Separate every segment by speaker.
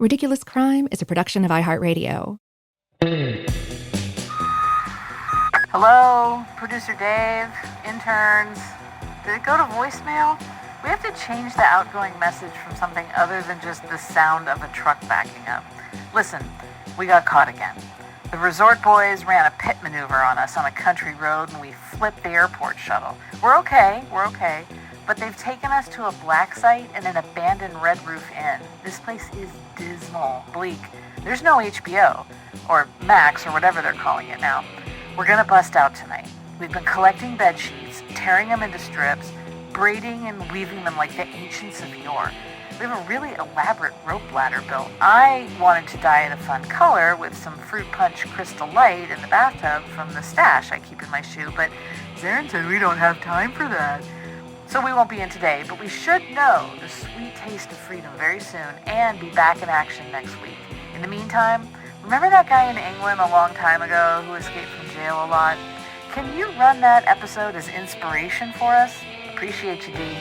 Speaker 1: Ridiculous Crime is a production of iHeartRadio.
Speaker 2: Hello, producer Dave, interns. Did it go to voicemail? We have to change the outgoing message from something other than just the sound of a truck backing up. Listen, we got caught again. The resort boys ran a pit maneuver on us on a country road and we flipped the airport shuttle. We're okay, but they've taken us to a black site and an abandoned Red Roof Inn. This place is dismal, bleak. There's no HBO, or Max, or whatever they're calling it now. We're gonna bust out tonight. We've been collecting bed sheets, tearing them into strips, braiding and weaving them like the ancients of yore. We have a really elaborate rope ladder built. I wanted to dye it a fun color with some fruit punch crystal light in the bathtub from the stash I keep in my shoe, but Zaron said we don't have time for that. So we won't be in today, but we should know the sweet taste of freedom very soon and be back in action next week. In the meantime, remember that guy in England a long time ago who escaped from jail a lot? Can you run that episode as inspiration for us? Appreciate you, D.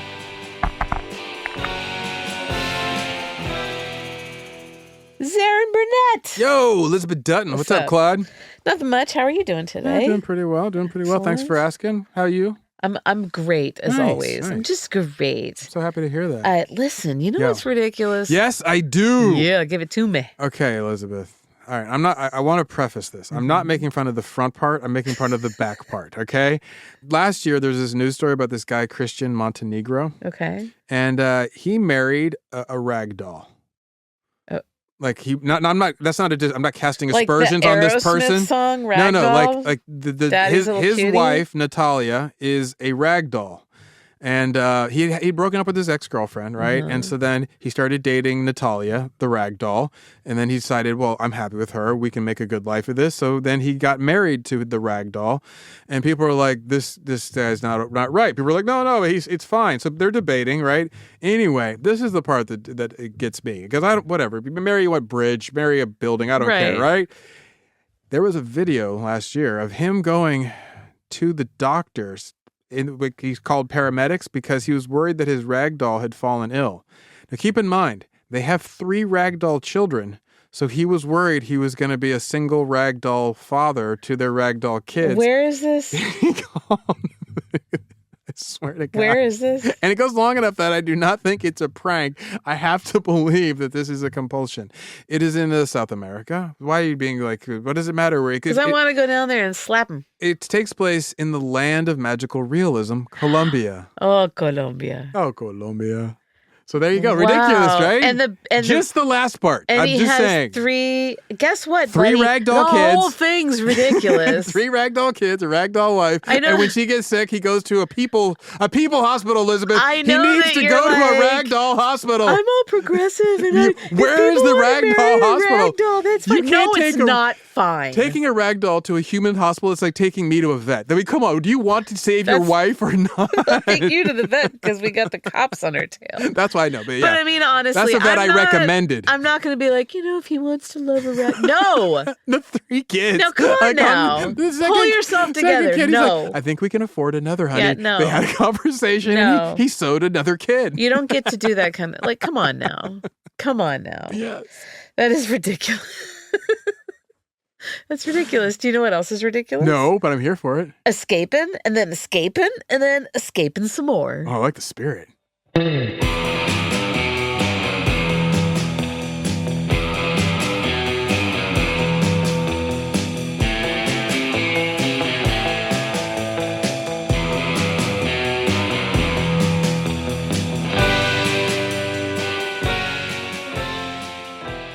Speaker 3: Zaron Burnett.
Speaker 4: Yo, Elizabeth Dutton. What's up, Claude?
Speaker 3: Nothing much. How are you doing today?
Speaker 4: Doing pretty well. Thanks for asking. How are you?
Speaker 3: I'm great, as always.
Speaker 4: Nice.
Speaker 3: I'm just great.
Speaker 4: So happy to hear that.
Speaker 3: Listen, you know what's ridiculous?
Speaker 4: Yes, I do.
Speaker 3: Yeah, give it to me.
Speaker 4: Okay, Elizabeth. All right, I want to preface this. I'm not making fun of the front part. I'm making fun of the back part, okay? Last year, there was this news story about this guy, Christian Montenegro.
Speaker 3: Okay.
Speaker 4: And he married a rag doll. Like I'm not casting aspersions on this person.
Speaker 3: Aerosmith song, rag doll?
Speaker 4: like his wife Natalia is a rag doll. And he'd broken up with his ex-girlfriend, right? And so then he started dating Natalia, the rag doll. And then he decided, well, I'm happy with her. We can make a good life of this. So then he got married to the rag doll. And people are like, this guy's not right. People are like, no, it's fine. So they're debating, right? Anyway, this is the part that it gets me. Because whatever. Marry a bridge, marry a building. I don't care, right? There was a video last year of him going to the doctors. He's called paramedics because he was worried that his rag doll had fallen ill. Now, keep in mind, they have 3 rag doll children, so he was worried he was going to be a single rag doll father to their rag doll kids.
Speaker 3: Where is this?
Speaker 4: I swear to God.
Speaker 3: Where is this?
Speaker 4: And it goes long enough that I do not think it's a prank. I have to believe that this is a compulsion. It is in South America. Why are you being like, what does it matter?
Speaker 3: Because I want to go down there and slap him.
Speaker 4: It takes place in the land of magical realism, Colombia.
Speaker 3: Oh, Colombia.
Speaker 4: Oh, Colombia. So there you go. Ridiculous, right?
Speaker 3: And
Speaker 4: just the last part.
Speaker 3: And
Speaker 4: I'm
Speaker 3: he
Speaker 4: just
Speaker 3: has
Speaker 4: saying.
Speaker 3: 3, guess what,
Speaker 4: 3
Speaker 3: buddy?
Speaker 4: ragdoll kids.
Speaker 3: The whole thing's ridiculous.
Speaker 4: 3 ragdoll kids, a ragdoll wife.
Speaker 3: I know.
Speaker 4: And when she gets sick, he goes to a people hospital, Elizabeth.
Speaker 3: I know
Speaker 4: he needs
Speaker 3: that
Speaker 4: to
Speaker 3: you're
Speaker 4: go to a
Speaker 3: like,
Speaker 4: ragdoll hospital.
Speaker 3: I'm all progressive. And
Speaker 4: where is the ragdoll hospital?
Speaker 3: Ragdoll, that's fine. No, it's not fine.
Speaker 4: Taking a ragdoll to a human hospital, it's like taking me to a vet. I mean, come on. Do you want to save your wife or not?
Speaker 3: I'll take you to the vet because we got the cops on our tail.
Speaker 4: That's why I know. But
Speaker 3: I mean, honestly,
Speaker 4: that's the vet I recommended.
Speaker 3: I'm not going to be like, if he wants to love a rat. No.
Speaker 4: The 3 kids.
Speaker 3: No, come on now. Pull yourself together.
Speaker 4: Kid,
Speaker 3: no.
Speaker 4: Like, I think we can afford another, honey.
Speaker 3: Yeah, no.
Speaker 4: They had a conversation and he sewed another kid.
Speaker 3: You don't get to do that kind of, like, come on now. Come on now.
Speaker 4: Yes.
Speaker 3: That is ridiculous. That's ridiculous. Do you know what else is ridiculous?
Speaker 4: No, but I'm here for it.
Speaker 3: Escaping, and then escaping, and then escaping some more.
Speaker 4: Oh, I like the spirit.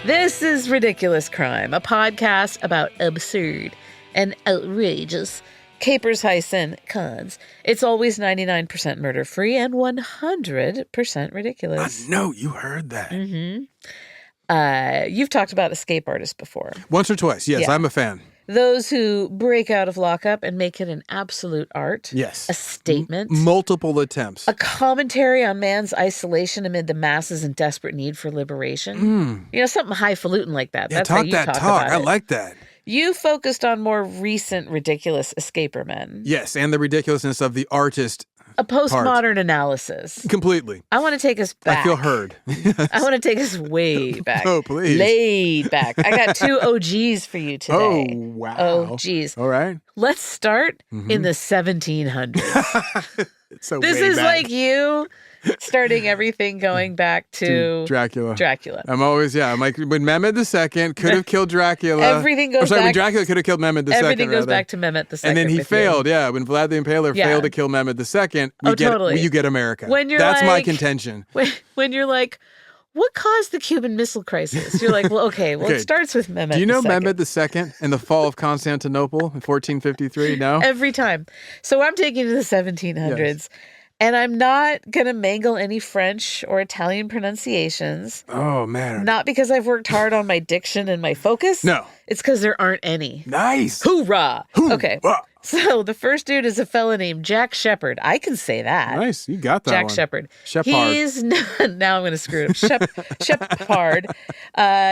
Speaker 3: This is Ridiculous Crime, a podcast about absurd and outrageous capers, heists, and cons. It's always 99% murder-free and 100% ridiculous.
Speaker 4: I know, you heard that.
Speaker 3: Mm-hmm. You've talked about escape artists before.
Speaker 4: Once or twice, yes, I'm a fan.
Speaker 3: Those who break out of lockup and make it an absolute art.
Speaker 4: Yes.
Speaker 3: A statement.
Speaker 4: Multiple attempts.
Speaker 3: A commentary on man's isolation amid the masses in desperate need for liberation. Something highfalutin like that.
Speaker 4: Yeah,
Speaker 3: that's how you talk about it.
Speaker 4: I like that.
Speaker 3: You focused on more recent ridiculous escaper men.
Speaker 4: Yes, and the ridiculousness of the artist
Speaker 3: a postmodern analysis.
Speaker 4: Completely.
Speaker 3: I want to take us back.
Speaker 4: I feel heard.
Speaker 3: I want to take us way back.
Speaker 4: Oh, please.
Speaker 3: Laid back. I got 2 OGs for you today.
Speaker 4: Oh, wow.
Speaker 3: OGs.
Speaker 4: All right.
Speaker 3: Let's start in the 1700s.
Speaker 4: So
Speaker 3: this
Speaker 4: way
Speaker 3: is
Speaker 4: back.
Speaker 3: like you starting everything going back to
Speaker 4: Dracula.
Speaker 3: Dracula.
Speaker 4: I'm like, when Mehmed II could have killed Dracula.
Speaker 3: Everything goes
Speaker 4: when
Speaker 3: back.
Speaker 4: Dracula could have killed Mehmed II.
Speaker 3: Everything goes back to Mehmed II.
Speaker 4: And then he
Speaker 3: with
Speaker 4: failed,
Speaker 3: you.
Speaker 4: yeah. When Vlad the Impaler failed to kill Mehmed II,
Speaker 3: totally.
Speaker 4: you get America.
Speaker 3: When you're
Speaker 4: That's my
Speaker 3: like-
Speaker 4: contention.
Speaker 3: When you're like, what caused the Cuban Missile Crisis? You're like, well, okay, it starts with Mehmed II.
Speaker 4: Do you know Mehmed II and the fall of Constantinople in 1453? No?
Speaker 3: Every time. So I'm taking you to the 1700s.
Speaker 4: Yes.
Speaker 3: And I'm not going to mangle any French or Italian pronunciations.
Speaker 4: Oh, man.
Speaker 3: Not because I've worked hard on my diction and my focus.
Speaker 4: No.
Speaker 3: It's because there aren't any.
Speaker 4: Nice.
Speaker 3: Hoorah. Okay.
Speaker 4: Hoorah.
Speaker 3: So the first dude is a fella named Jack Shepherd. I can say that.
Speaker 4: Nice. You got that
Speaker 3: Jack
Speaker 4: one.
Speaker 3: Shepherd.
Speaker 4: Shepherd.
Speaker 3: He's now I'm going to screw it up. Shepherd.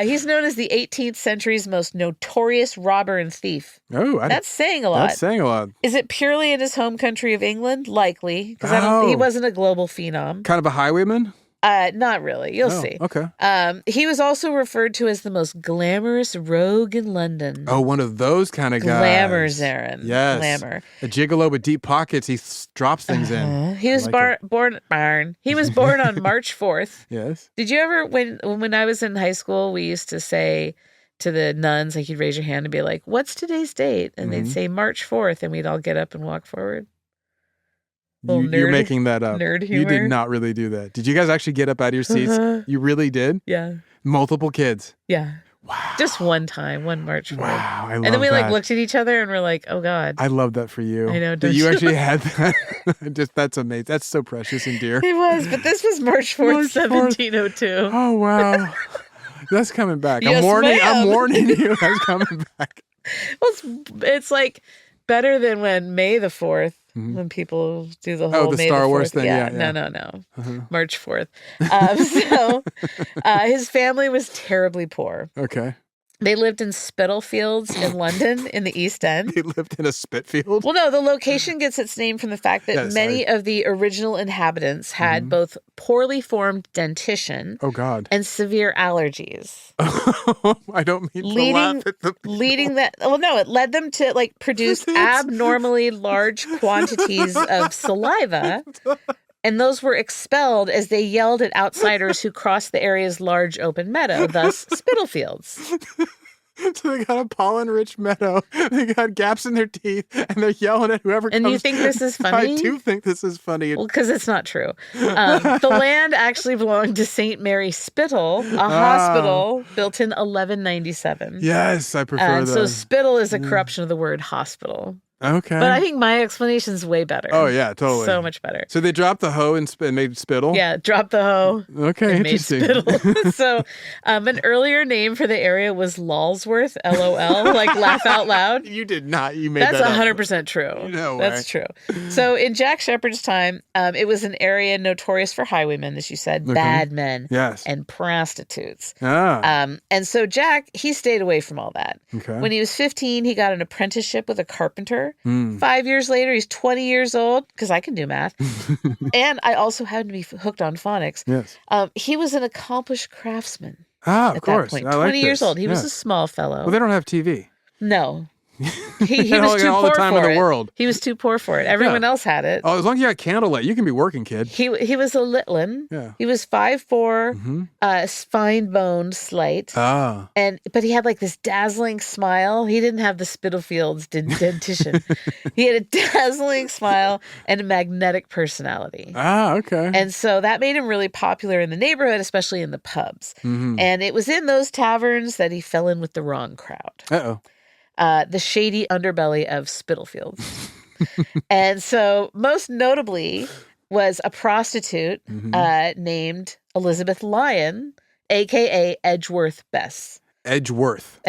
Speaker 3: He's known as the 18th century's most notorious robber and thief.
Speaker 4: Oh,
Speaker 3: That's saying a lot.
Speaker 4: That's saying a lot.
Speaker 3: Is it purely in his home country of England? Likely, because he wasn't a global phenom.
Speaker 4: Kind of a highwayman?
Speaker 3: Not really. You'll see.
Speaker 4: Okay.
Speaker 3: He was also referred to as the most glamorous rogue in London.
Speaker 4: Oh, one of those kind of guys.
Speaker 3: Glamour, Zaron.
Speaker 4: Yes.
Speaker 3: Glamour.
Speaker 4: A gigolo with deep pockets. He drops things in.
Speaker 3: He was born. He was born on March 4th.
Speaker 4: Yes.
Speaker 3: Did you ever, when I was in high school, we used to say to the nuns, like you'd raise your hand and be like, "What's today's date?" And they'd say March 4th, and we'd all get up and walk forward.
Speaker 4: You're making that up.
Speaker 3: Nerd humor.
Speaker 4: You did not really do that. Did you guys actually get up out of your seats? You really did?
Speaker 3: Yeah.
Speaker 4: Multiple kids.
Speaker 3: Yeah.
Speaker 4: Wow.
Speaker 3: Just one time, one March 4th.
Speaker 4: Wow. I love
Speaker 3: And then we
Speaker 4: that.
Speaker 3: looked at each other and we're like, oh God.
Speaker 4: I love that for you.
Speaker 3: I know,
Speaker 4: That
Speaker 3: don't
Speaker 4: you
Speaker 3: you?
Speaker 4: actually had that. That's amazing. That's so precious and dear.
Speaker 3: It was, but this was March 4th, 1702.
Speaker 4: Oh, wow. That's coming back.
Speaker 3: Yes,
Speaker 4: I'm
Speaker 3: ma'am.
Speaker 4: warning you. That's coming back.
Speaker 3: Well, it's like better than when May the 4th, when people do the whole
Speaker 4: the
Speaker 3: May
Speaker 4: Star
Speaker 3: the 4th.
Speaker 4: Wars thing. Yeah.
Speaker 3: No. March 4th. His family was terribly poor.
Speaker 4: Okay.
Speaker 3: They lived in Spitalfields in London in the East End.
Speaker 4: He lived in a spit field?
Speaker 3: Well, no, the location gets its name from the fact that many of the original inhabitants had both poorly formed dentition and severe allergies.
Speaker 4: I don't mean to laugh at the people.
Speaker 3: It led them to like produce abnormally large quantities of saliva. And those were expelled as they yelled at outsiders who crossed the area's large open meadow, thus Spitalfields.
Speaker 4: So they got a pollen-rich meadow. They got gaps in their teeth, and they're yelling at whoever comes.
Speaker 3: And you think this is funny?
Speaker 4: I do think this is funny.
Speaker 3: Well, because it's not true. The land actually belonged to St. Mary Spittal, a hospital built in 1197.
Speaker 4: Yes, I prefer that.
Speaker 3: So spittle is a corruption of the word hospital.
Speaker 4: Okay.
Speaker 3: But I think my explanation is way better.
Speaker 4: Oh, yeah, totally.
Speaker 3: So much better.
Speaker 4: So they dropped the hoe and made spittle?
Speaker 3: Yeah, dropped the hoe.
Speaker 4: Okay,
Speaker 3: and
Speaker 4: interesting.
Speaker 3: Made spittle. So an earlier name for the area was Lulsworth, LOL, like laugh out loud.
Speaker 4: You did not. You made
Speaker 3: That's
Speaker 4: that up.
Speaker 3: 100% true.
Speaker 4: No way.
Speaker 3: That's true. So in Jack Shepherd's time, it was an area notorious for highwaymen, as you said, bad men, and prostitutes. And so Jack, he stayed away from all that.
Speaker 4: Okay.
Speaker 3: When he was 15, he got an apprenticeship with a carpenter. 5 years later, he's 20 years old, because I can do math. And I also happen to be hooked on phonics.
Speaker 4: Yes.
Speaker 3: He was an accomplished craftsman.
Speaker 4: Of
Speaker 3: at
Speaker 4: course.
Speaker 3: that point.
Speaker 4: I like
Speaker 3: 20 years
Speaker 4: this.
Speaker 3: old. He was a small fellow.
Speaker 4: Well, they don't have TV.
Speaker 3: No. He was too
Speaker 4: all
Speaker 3: poor
Speaker 4: the time
Speaker 3: for
Speaker 4: in
Speaker 3: it.
Speaker 4: the world.
Speaker 3: He was too poor for it. Everyone else had it.
Speaker 4: Oh, as long as you got candlelight, you can be working, kid.
Speaker 3: He was a Litlin.
Speaker 4: Yeah.
Speaker 3: He was 5'4", fine-boned, slight. But he had like this dazzling smile. He didn't have the Spitalfields dentition. He had a dazzling smile and a magnetic personality.
Speaker 4: Okay.
Speaker 3: And so that made him really popular in the neighborhood, especially in the pubs. And it was in those taverns that he fell in with the wrong crowd.
Speaker 4: Uh-oh.
Speaker 3: The shady underbelly of Spitalfields. And so most notably was a prostitute named Elizabeth Lyon, a.k.a. Edgeworth Bess.
Speaker 4: Edgeworth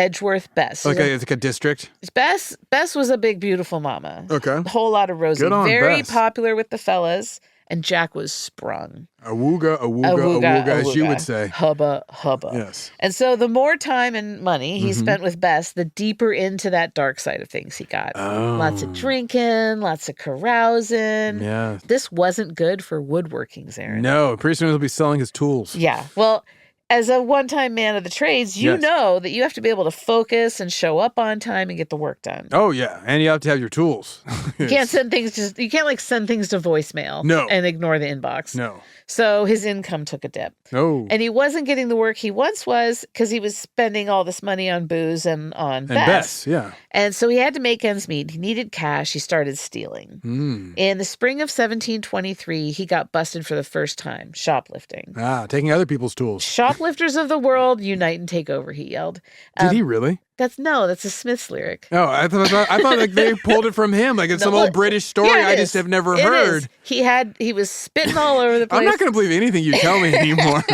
Speaker 4: Bess.
Speaker 3: Okay,
Speaker 4: it's like a district.
Speaker 3: Bess was a big, beautiful mama.
Speaker 4: Okay.
Speaker 3: A whole lot of rosy.
Speaker 4: Good on
Speaker 3: Very
Speaker 4: Bess.
Speaker 3: popular with the fellas. and Jack was sprung.
Speaker 4: Awooga, awooga, as you would say.
Speaker 3: Hubba, hubba.
Speaker 4: Yes.
Speaker 3: And so the more time and money he spent with Bess, the deeper into that dark side of things he got.
Speaker 4: Oh.
Speaker 3: Lots of drinking, lots of carousing.
Speaker 4: Yeah.
Speaker 3: This wasn't good for woodworking, Zaron.
Speaker 4: No, pretty soon he'll be selling his tools.
Speaker 3: Yeah. Well, as a one-time man of the trades, you know that you have to be able to focus and show up on time and get the work done.
Speaker 4: Oh yeah, and you have to have your tools.
Speaker 3: You can't send things you can't like send things to voicemail and ignore the inbox.
Speaker 4: No.
Speaker 3: So his income took a dip.
Speaker 4: No.
Speaker 3: And he wasn't getting the work he once was because he was spending all this money on booze and on
Speaker 4: Bess. Yeah.
Speaker 3: And so he had to make ends meet. He needed cash. He started stealing. In the spring of 1723, he got busted for the first time, shoplifting.
Speaker 4: Taking other people's tools.
Speaker 3: Shoplifters of the world, unite and take over, he yelled.
Speaker 4: Did he really?
Speaker 3: That's a Smiths lyric.
Speaker 4: Oh, I thought like they pulled it from him, like it's some old British story I just have never heard.
Speaker 3: He was spitting all over the place.
Speaker 4: I'm not going to believe anything you tell me anymore.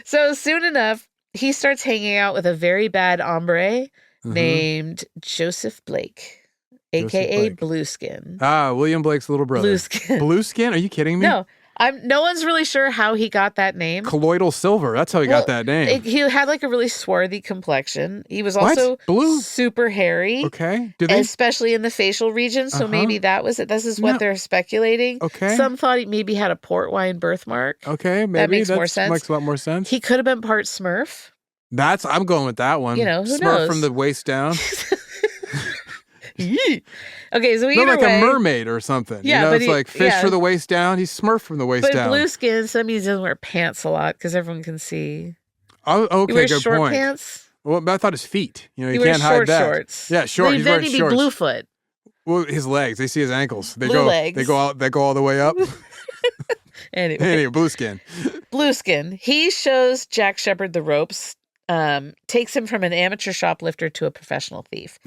Speaker 3: So soon enough, he starts hanging out with a very bad hombre named Joseph Blake, a.k.a. Blueskin.
Speaker 4: William Blake's little brother.
Speaker 3: Blueskin.
Speaker 4: Blueskin? Are you kidding me?
Speaker 3: No. No one's really sure how he got that name.
Speaker 4: Colloidal silver. That's how he got that name.
Speaker 3: He had like a really swarthy complexion. He was also
Speaker 4: blue,
Speaker 3: super hairy.
Speaker 4: Okay.
Speaker 3: Especially in the facial region. So maybe that was it. This is what they're speculating.
Speaker 4: Okay.
Speaker 3: Some thought he maybe had a port wine birthmark.
Speaker 4: Okay. Maybe
Speaker 3: that makes more sense.
Speaker 4: Makes a lot more sense.
Speaker 3: He could have been part Smurf.
Speaker 4: I'm going with that one.
Speaker 3: Who
Speaker 4: Smurf
Speaker 3: knows?
Speaker 4: from the waist down.
Speaker 3: Okay, so either
Speaker 4: like
Speaker 3: way,
Speaker 4: a mermaid or something.
Speaker 3: Yeah,
Speaker 4: it's like fish for the waist down. He's Smurf from the waist down.
Speaker 3: But blue skin, so that means he doesn't wear pants a lot because everyone can see.
Speaker 4: Oh, okay,
Speaker 3: he wears
Speaker 4: good
Speaker 3: short
Speaker 4: point.
Speaker 3: Pants.
Speaker 4: Well, but I thought his feet. You
Speaker 3: he
Speaker 4: can't hide that.
Speaker 3: Shorts.
Speaker 4: Yeah, short.
Speaker 3: Then,
Speaker 4: he's wearing
Speaker 3: he'd be
Speaker 4: shorts.
Speaker 3: Bluefoot.
Speaker 4: Well, his legs. They see his ankles. They
Speaker 3: legs.
Speaker 4: They go all the way up.
Speaker 3: Anyway,
Speaker 4: Blueskin.
Speaker 3: Blueskin. He shows Jack Shepherd the ropes. Takes him from an amateur shoplifter to a professional thief.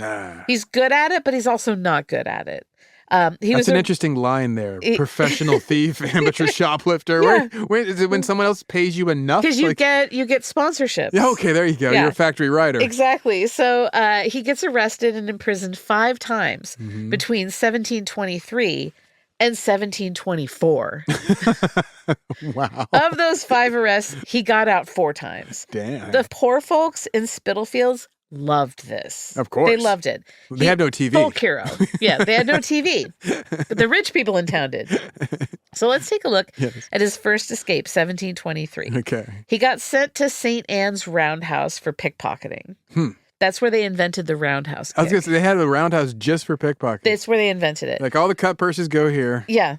Speaker 3: He's good at it, but he's also not good at it. That's
Speaker 4: an interesting line there. Professional thief, amateur shoplifter.
Speaker 3: Yeah.
Speaker 4: Wait, is it when someone else pays you enough?
Speaker 3: Because you get sponsorships.
Speaker 4: Yeah, okay, there you go.
Speaker 3: Yeah.
Speaker 4: You're a factory rider.
Speaker 3: Exactly. So he gets arrested and imprisoned 5 times between 1723 and 1724.
Speaker 4: Wow.
Speaker 3: Of those 5 arrests, he got out 4 times.
Speaker 4: Damn.
Speaker 3: The poor folks in Spitalfields loved this.
Speaker 4: Of course.
Speaker 3: They loved it.
Speaker 4: They had no TV.
Speaker 3: Folk hero. Yeah, they had no TV. But the rich people in town did. So let's take a look at his first escape, 1723.
Speaker 4: Okay.
Speaker 3: He got sent to St. Anne's Roundhouse for pickpocketing. That's where they invented the roundhouse.
Speaker 4: I was going to say, they had a roundhouse just for pickpockets.
Speaker 3: That's where they invented it.
Speaker 4: Like all the cut purses go here.
Speaker 3: Yeah.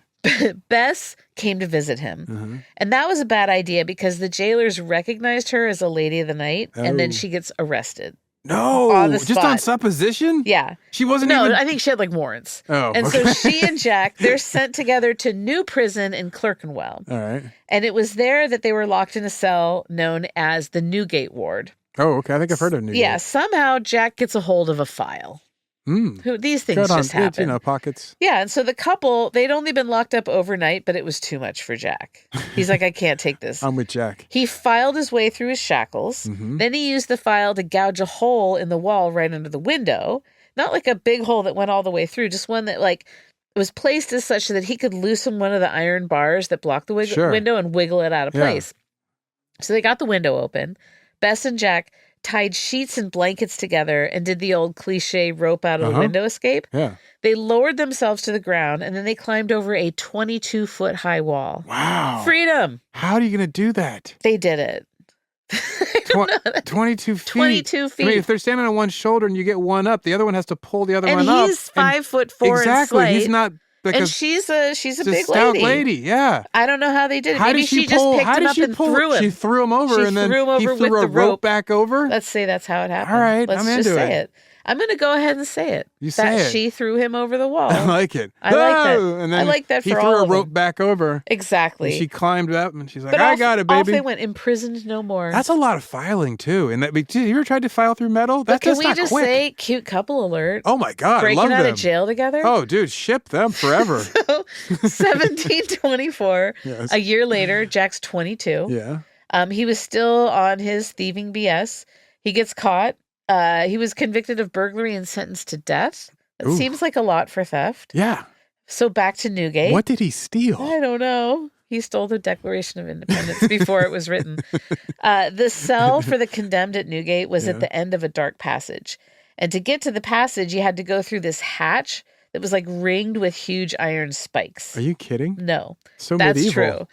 Speaker 3: Bess came to visit him. And that was a bad idea because the jailers recognized her as a lady of the night, and then she gets arrested.
Speaker 4: No,
Speaker 3: on the
Speaker 4: just
Speaker 3: spot.
Speaker 4: on supposition?
Speaker 3: Yeah.
Speaker 4: She wasn't
Speaker 3: No,
Speaker 4: even...
Speaker 3: I think she had like warrants.
Speaker 4: Oh,
Speaker 3: and
Speaker 4: okay.
Speaker 3: so she and Jack, they're sent together to New Prison in Clerkenwell.
Speaker 4: All right.
Speaker 3: And it was there that they were locked in a cell known as the Newgate Ward.
Speaker 4: Oh, okay. I think I've heard of Newgate.
Speaker 3: Yeah, somehow Jack gets a hold of a file. These things just happen.
Speaker 4: Pockets.
Speaker 3: Yeah, and so the couple, they'd only been locked up overnight, but it was too much for Jack. He's like, I can't take this.
Speaker 4: I'm with Jack.
Speaker 3: He filed his way through his shackles. Then he used the file to gouge a hole in the wall right under the window. Not like a big hole that went all the way through, just one that like was placed as such that he could loosen one of the iron bars that blocked the window and wiggle it out of place. So they got the window open. Bess and Jack tied sheets and blankets together and did the old cliche rope out of the window escape.
Speaker 4: Yeah.
Speaker 3: They lowered themselves to the ground and then they climbed over a 22-foot high wall.
Speaker 4: Wow.
Speaker 3: Freedom.
Speaker 4: How are you going to do that?
Speaker 3: They did it.
Speaker 4: 22 feet.
Speaker 3: 22 feet.
Speaker 4: I mean, if they're standing on one shoulder and you get one up, the other one has to pull the other one up.
Speaker 3: And he's 5'4" and slight.
Speaker 4: He's not...
Speaker 3: And she's a big
Speaker 4: stout
Speaker 3: lady.
Speaker 4: Yeah.
Speaker 3: I don't know how they did it. Maybe she just picked him up and threw him.
Speaker 4: She threw him over and then he threw a rope back over?
Speaker 3: Let's say that's how it happened.
Speaker 4: All right,
Speaker 3: Let's
Speaker 4: I'm
Speaker 3: just
Speaker 4: into
Speaker 3: say
Speaker 4: it.
Speaker 3: it. I'm going to go ahead and say it.
Speaker 4: You say it.
Speaker 3: She threw him over the wall.
Speaker 4: I like it.
Speaker 3: I like that.
Speaker 4: And then
Speaker 3: I like that
Speaker 4: he
Speaker 3: for
Speaker 4: threw
Speaker 3: all
Speaker 4: a
Speaker 3: of
Speaker 4: rope
Speaker 3: them.
Speaker 4: back over.
Speaker 3: Exactly.
Speaker 4: And she climbed up and she's like,
Speaker 3: But
Speaker 4: I got it, baby.
Speaker 3: Off they went, imprisoned no more.
Speaker 4: That's a lot of filing, too. And that, you ever tried to file through metal? That's
Speaker 3: Can we
Speaker 4: not
Speaker 3: just
Speaker 4: quick.
Speaker 3: say cute couple alert?
Speaker 4: Oh, my God.
Speaker 3: Breaking
Speaker 4: I love
Speaker 3: out
Speaker 4: them.
Speaker 3: of jail together?
Speaker 4: Oh, dude, ship them forever.
Speaker 3: 1724.
Speaker 4: Yes.
Speaker 3: A year later, Jack's 22.
Speaker 4: Yeah.
Speaker 3: He was still on his thieving BS. He gets caught. He was convicted of burglary and sentenced to death. That
Speaker 4: Ooh.
Speaker 3: seems like a lot for theft.
Speaker 4: Yeah.
Speaker 3: So back to Newgate.
Speaker 4: What did he steal?
Speaker 3: I don't know. He stole the Declaration of Independence before it was written. The cell for the condemned at Newgate was at the end of a dark passage. And to get to the passage, you had to go through this hatch that was like ringed with huge iron spikes.
Speaker 4: Are you kidding?
Speaker 3: No.
Speaker 4: So
Speaker 3: that's
Speaker 4: medieval.
Speaker 3: true.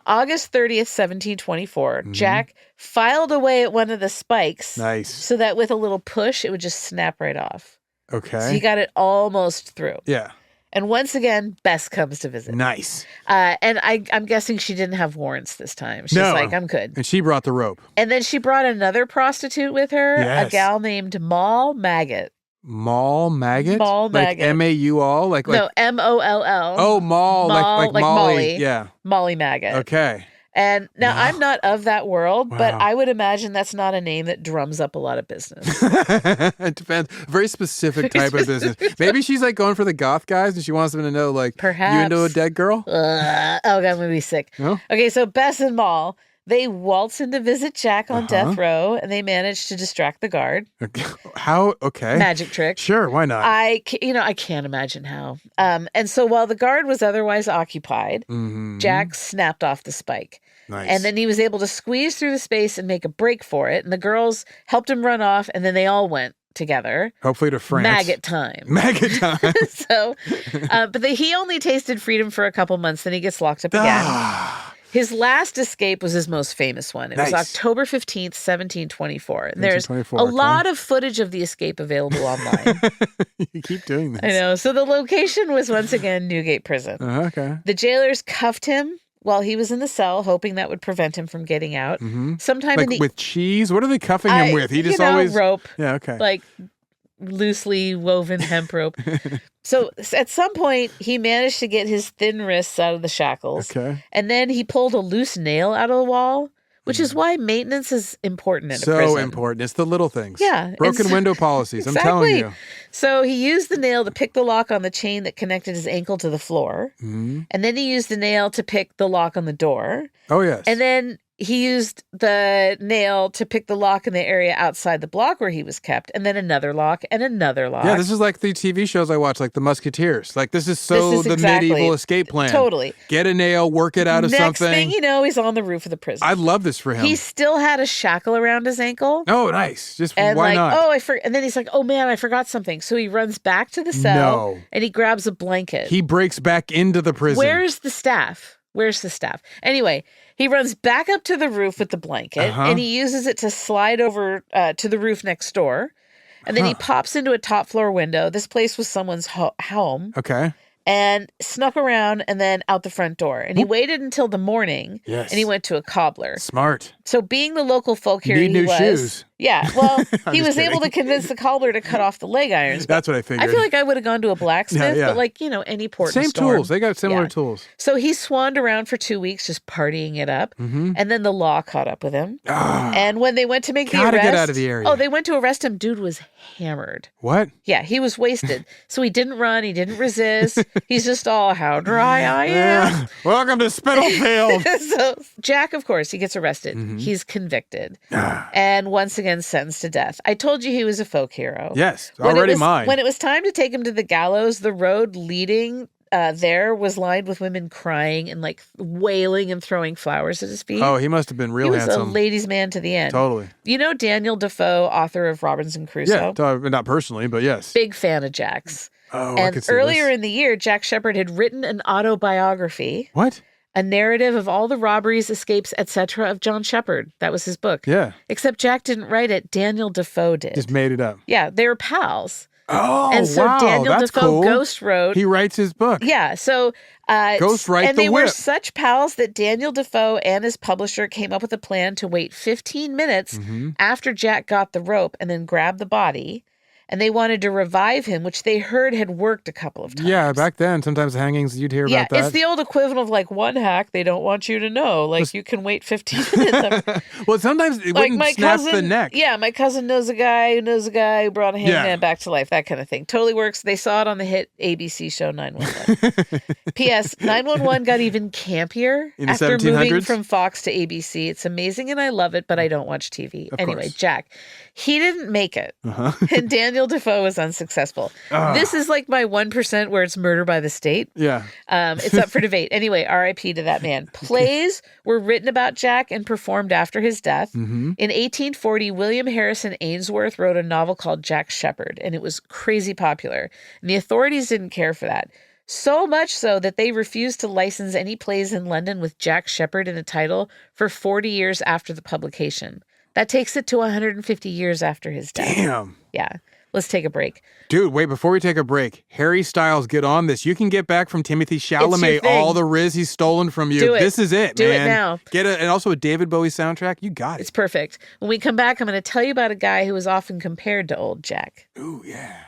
Speaker 3: August 30th, 1724, Jack filed away at one of the spikes.
Speaker 4: Nice.
Speaker 3: So that with a little push, it would just snap right off.
Speaker 4: Okay.
Speaker 3: So he got it almost through.
Speaker 4: Yeah.
Speaker 3: And once again, Bess comes to visit.
Speaker 4: Nice.
Speaker 3: And I'm guessing she didn't have warrants this time. She's like, I'm good.
Speaker 4: And she brought the rope.
Speaker 3: And then she brought another prostitute with her, a gal named Moll Maggot.
Speaker 4: Moll Maggot?
Speaker 3: Moll
Speaker 4: Maggot. Like M-A-U-L?
Speaker 3: No, M-O-L-L.
Speaker 4: Oh, Moll. Like Molly.
Speaker 3: Molly.
Speaker 4: Yeah.
Speaker 3: Molly Maggot.
Speaker 4: Okay.
Speaker 3: And now I'm not of that world,
Speaker 4: Wow.
Speaker 3: but I would imagine that's not a name that drums up a lot of business.
Speaker 4: It depends. Very specific type of business. Maybe she's like going for the goth guys and she wants them to know, like,
Speaker 3: perhaps.
Speaker 4: You into a dead girl?
Speaker 3: Oh, God, I'm going to be sick.
Speaker 4: No?
Speaker 3: Okay, so Bess and Moll, they waltz in to visit Jack on death row, and they manage to distract the guard.
Speaker 4: How? Okay.
Speaker 3: Magic trick.
Speaker 4: Sure, why not?
Speaker 3: I can't imagine how. And so while the guard was otherwise occupied, Jack snapped off the spike.
Speaker 4: Nice.
Speaker 3: And then he was able to squeeze through the space and make a break for it. And the girls helped him run off, and then they all went together.
Speaker 4: Hopefully to France.
Speaker 3: Maggot time.
Speaker 4: Maggot time.
Speaker 3: So, but he only tasted freedom for a couple months, then he gets locked up again. His last escape was his most famous one. It was October 15th, 1724. And there's a lot of footage of the escape available online.
Speaker 4: You keep doing this.
Speaker 3: I know. So the location was once again Newgate Prison.
Speaker 4: Okay.
Speaker 3: The jailers cuffed him while he was in the cell, hoping that would prevent him from getting out. Sometime
Speaker 4: like with cheese? What are they cuffing him with? He just always
Speaker 3: rope.
Speaker 4: Yeah, okay.
Speaker 3: Like loosely woven hemp rope. So at some point, he managed to get his thin wrists out of the shackles. Okay. And then he pulled a loose nail out of the wall, which is why maintenance is important in a prison.
Speaker 4: So important. It's the little things.
Speaker 3: Yeah.
Speaker 4: Broken window policies.
Speaker 3: Exactly.
Speaker 4: I'm telling you.
Speaker 3: So he used the nail to pick the lock on the chain that connected his ankle to the floor. And then he used the nail to pick the lock on the door.
Speaker 4: Oh, yes.
Speaker 3: And then he used the nail to pick the lock in the area outside the block where he was kept, and then another lock and another lock.
Speaker 4: Yeah, this is like the TV shows I watch, like The Musketeers. Like, this is the medieval escape plan.
Speaker 3: Totally.
Speaker 4: Get a nail, work it out of something.
Speaker 3: Next thing you know, he's on the roof of the prison.
Speaker 4: I love this for him.
Speaker 3: He still had a shackle around his ankle.
Speaker 4: Oh, nice. Just
Speaker 3: and
Speaker 4: why not?
Speaker 3: And then he's like, oh man, I forgot something. So he runs back to the cell and he grabs a blanket.
Speaker 4: He breaks back into the prison.
Speaker 3: Where's the staff? Anyway, he runs back up to the roof with the blanket and he uses it to slide over to the roof next door. And then he pops into a top floor window. This place was someone's home.
Speaker 4: Okay.
Speaker 3: And snuck around and then out the front door. And he waited until the morning.
Speaker 4: Yes.
Speaker 3: And he went to a cobbler.
Speaker 4: Smart.
Speaker 3: So being the local folk here,
Speaker 4: Need new shoes.
Speaker 3: Yeah, well, he was able to convince the cobbler to cut off the leg irons.
Speaker 4: That's what I figured.
Speaker 3: I feel like I would have gone to a blacksmith, but any port
Speaker 4: Same
Speaker 3: storm.
Speaker 4: tools. They got similar tools.
Speaker 3: So he swanned around for 2 weeks just partying it up. And then the law caught up with him. And when they went to make the arrest.
Speaker 4: Gotta get out of the area.
Speaker 3: Oh, they went to arrest him. Dude was hammered.
Speaker 4: What?
Speaker 3: Yeah, he was wasted. So he didn't run. He didn't resist. He's just all, how dry I am.
Speaker 4: Welcome to Spitalfield.
Speaker 3: So Jack, of course, he gets arrested. He's convicted. And once again sentenced to death. I told you he was a folk hero.
Speaker 4: Yes, already mine.
Speaker 3: When it was time to take him to the gallows, the road leading there was lined with women crying and like wailing and throwing flowers at his feet.
Speaker 4: Oh, he must have been real handsome.
Speaker 3: He was a ladies' man to the end.
Speaker 4: Totally.
Speaker 3: You know Daniel Defoe, author of Robinson Crusoe?
Speaker 4: Yeah, not personally, but yes.
Speaker 3: Big fan of Jack's.
Speaker 4: Oh,
Speaker 3: and
Speaker 4: I could see
Speaker 3: earlier
Speaker 4: this.
Speaker 3: in the year, Jack Shepherd had written an autobiography.
Speaker 4: What?
Speaker 3: A narrative of all the robberies, escapes, etc. of John Shepherd. That was his book.
Speaker 4: Yeah.
Speaker 3: Except Jack didn't write it. Daniel Defoe did.
Speaker 4: Just made it up.
Speaker 3: Yeah, they were pals.
Speaker 4: Oh,
Speaker 3: and so
Speaker 4: wow,
Speaker 3: Daniel
Speaker 4: that's
Speaker 3: Defoe
Speaker 4: cool.
Speaker 3: ghost wrote.
Speaker 4: He writes his book.
Speaker 3: Yeah, so
Speaker 4: Ghost write
Speaker 3: and
Speaker 4: the
Speaker 3: they
Speaker 4: whip.
Speaker 3: were such pals that Daniel Defoe and his publisher came up with a plan to wait 15 minutes after Jack got the rope and then grab the body. And they wanted to revive him, which they heard had worked a couple of times.
Speaker 4: Yeah, back then, sometimes hangings, you'd hear about that.
Speaker 3: Yeah, it's the old equivalent of like one hack they don't want you to know. Like you can wait 15 minutes.
Speaker 4: Well, sometimes it wouldn't snap the neck.
Speaker 3: Yeah, my cousin knows a guy who brought a hangman back to life, that kind of thing. Totally works. They saw it on the hit ABC show 911. P.S. 911 got even campier
Speaker 4: in the
Speaker 3: after
Speaker 4: 1700s?
Speaker 3: moving from Fox to ABC. It's amazing and I love it, but I don't watch TV. Anyway,
Speaker 4: course.
Speaker 3: Jack, he didn't make it. And Daniel Defoe was unsuccessful. This is like my 1% where it's murder by the state.
Speaker 4: Yeah.
Speaker 3: It's up for debate. Anyway, R.I.P. to that man. Plays were written about Jack and performed after his death. In 1840, William Harrison Ainsworth wrote a novel called Jack Sheppard, and it was crazy popular. And the authorities didn't care for that. So much so that they refused to license any plays in London with Jack Sheppard in the title for 40 years after the publication. That takes it to 150 years after his death.
Speaker 4: Damn.
Speaker 3: Yeah. Let's take a break.
Speaker 4: Dude, wait, before we take a break, Harry Styles, get on this. You can get back from Timothée Chalamet all the Riz he's stolen from you.
Speaker 3: Do it.
Speaker 4: This is it,
Speaker 3: Do
Speaker 4: man.
Speaker 3: it now.
Speaker 4: And also a David Bowie soundtrack. You got it.
Speaker 3: It's perfect. When we come back, I'm going to tell you about a guy who is often compared to old Jack.
Speaker 4: Ooh, yeah.